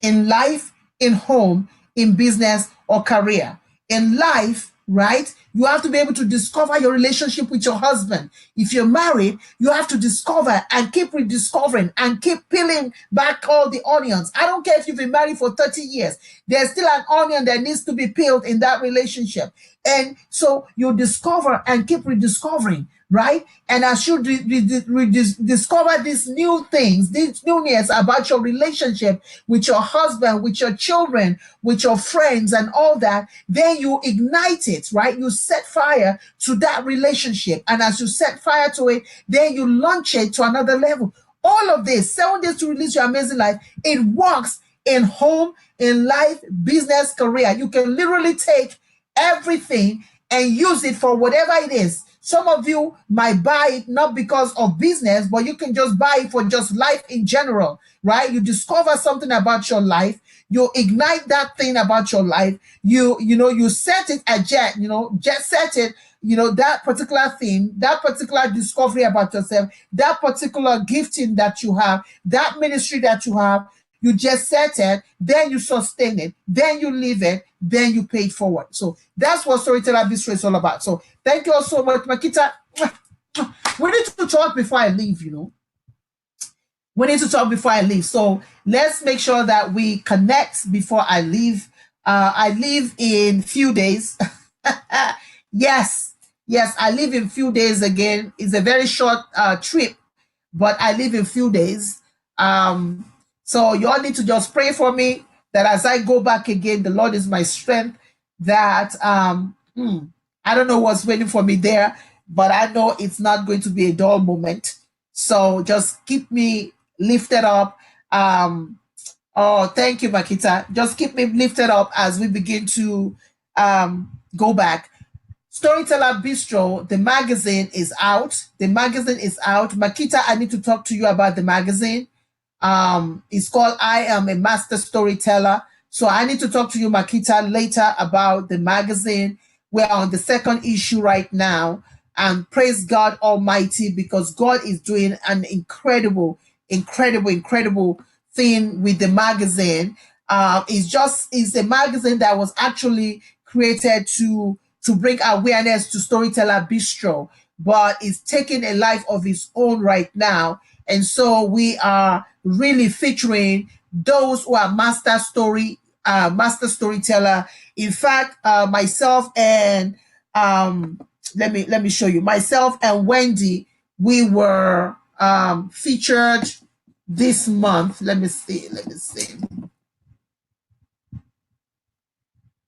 In life, in home, in business, or career. In life, right? You have to be able to discover your relationship with your husband. If you're married, you have to discover and keep rediscovering and keep peeling back all the onions. I don't care if you've been married for 30 years. There's still an onion that needs to be peeled in that relationship. And so you discover and keep rediscovering, right? And as you discover these new things, these newness about your relationship with your husband, with your children, with your friends and all that, then you ignite it, right? You set fire to that relationship. And as you set fire to it, then you launch it to another level. All of this, 7 days to release your amazing life, it works in home, in life, business, career. You can literally take everything and use it for whatever it is. Some of you might buy it not because of business, but you can just buy it for just life in general, right? You discover something about your life, you ignite that thing about your life, you set it at just set it, that particular thing, that particular discovery about yourself, that particular gifting that you have, that ministry that you have, you just set it, then you sustain it, then you live it, then you pay it forward. So that's what Storyteller Bistro is all about. So thank you all so much, Makita. We need to talk before I leave, We need to talk before I leave. So let's make sure that we connect before I leave. I leave in few days. Yes, I leave in few days again. It's a very short trip, but I leave in few days. So you all need to just pray for me that as I go back again, the Lord is my strength. That I don't know what's waiting for me there, but I know it's not going to be a dull moment. So just keep me lifted up. Oh, thank you, Makita. Just keep me lifted up as we begin to go back. Storyteller Bistro, the magazine is out. The magazine is out. Makita, I need to talk to you about the magazine. It's called I Am a Master Storyteller. So I need to talk to you, Makita, later about the magazine. We're on the second issue right now. And praise God Almighty, because God is doing an incredible thing with the magazine. It's a magazine that was actually created to bring awareness to Storyteller Bistro, but it's taking a life of its own right now. And so we are really featuring those who are master storyteller. In fact, myself and let me show you. Myself and Wendy, we were featured this month. Let me see.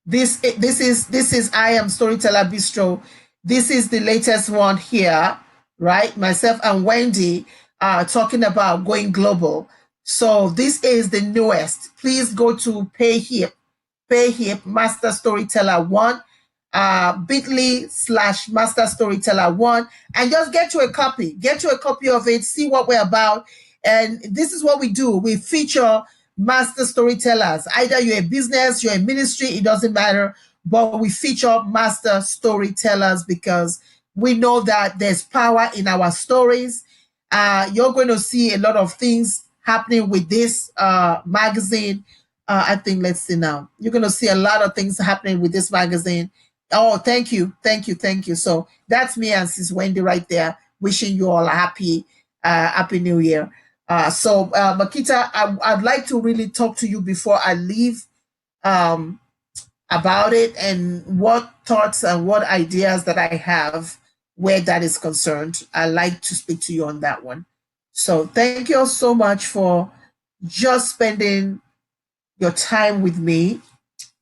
This is I Am Storyteller Bistro. This is the latest one here, right? Myself and Wendy talking about going global. So this is the newest. Please go to PayHip Master Storyteller 1, bit.ly/Master Storyteller 1, and just get you a copy. Get you a copy of it. See what we're about. And this is what we do. We feature master storytellers. Either you're a business, you're a ministry, it doesn't matter. But we feature master storytellers because we know that there's power in our stories. You're going to see a lot of things happening with this magazine. I think, let's see now. You're going to see a lot of things happening with this magazine. Oh, thank you. So that's me and Sis Wendy right there, wishing you all a happy New Year. So Makita, I'd like to really talk to you before I leave about it and what thoughts and what ideas that I have where that is concerned. I'd like to speak to you on that one. So thank you all so much for just spending your time with me.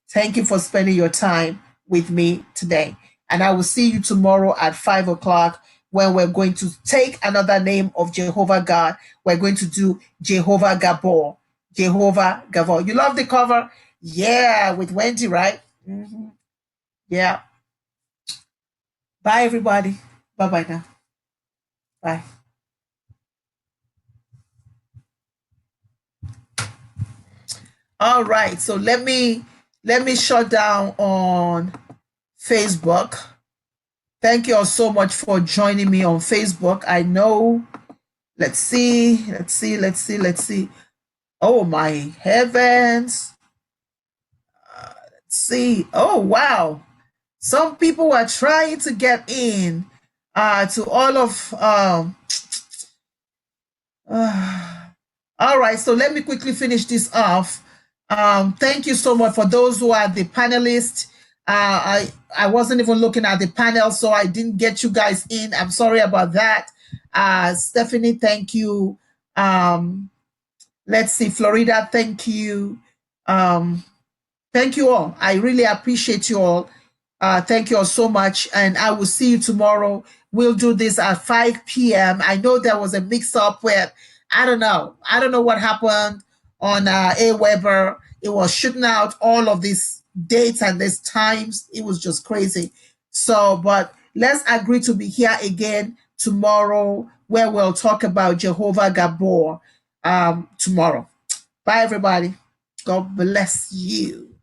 Thank you for spending your time with me today. And I will see you tomorrow at 5 o'clock when we're going to take another name of Jehovah God. We're going to do Jehovah Gabor. Jehovah Gabor. You love the cover? Yeah, with Wendy, right? Mm-hmm. Yeah. Bye, everybody. Bye-bye now. Bye. All right. So let me shut down on Facebook. Thank you all so much for joining me on Facebook. I know. Let's see. Oh, my heavens. Let's see. Oh, wow. Some people are trying to get in to all of... all right, so let me quickly finish this off. Thank you so much for those who are the panelists. I wasn't even looking at the panel, so I didn't get you guys in. I'm sorry about that. Stephanie, thank you. Let's see, Florida, thank you. Thank you all. I really appreciate you all. Thank you all so much, and I will see you tomorrow. We'll do this at 5 p.m. I know there was a mix-up where, I don't know what happened on Aweber. It was shooting out all of these dates and these times. It was just crazy. So, but let's agree to be here again tomorrow where we'll talk about Jehovah Gabor tomorrow. Bye, everybody. God bless you.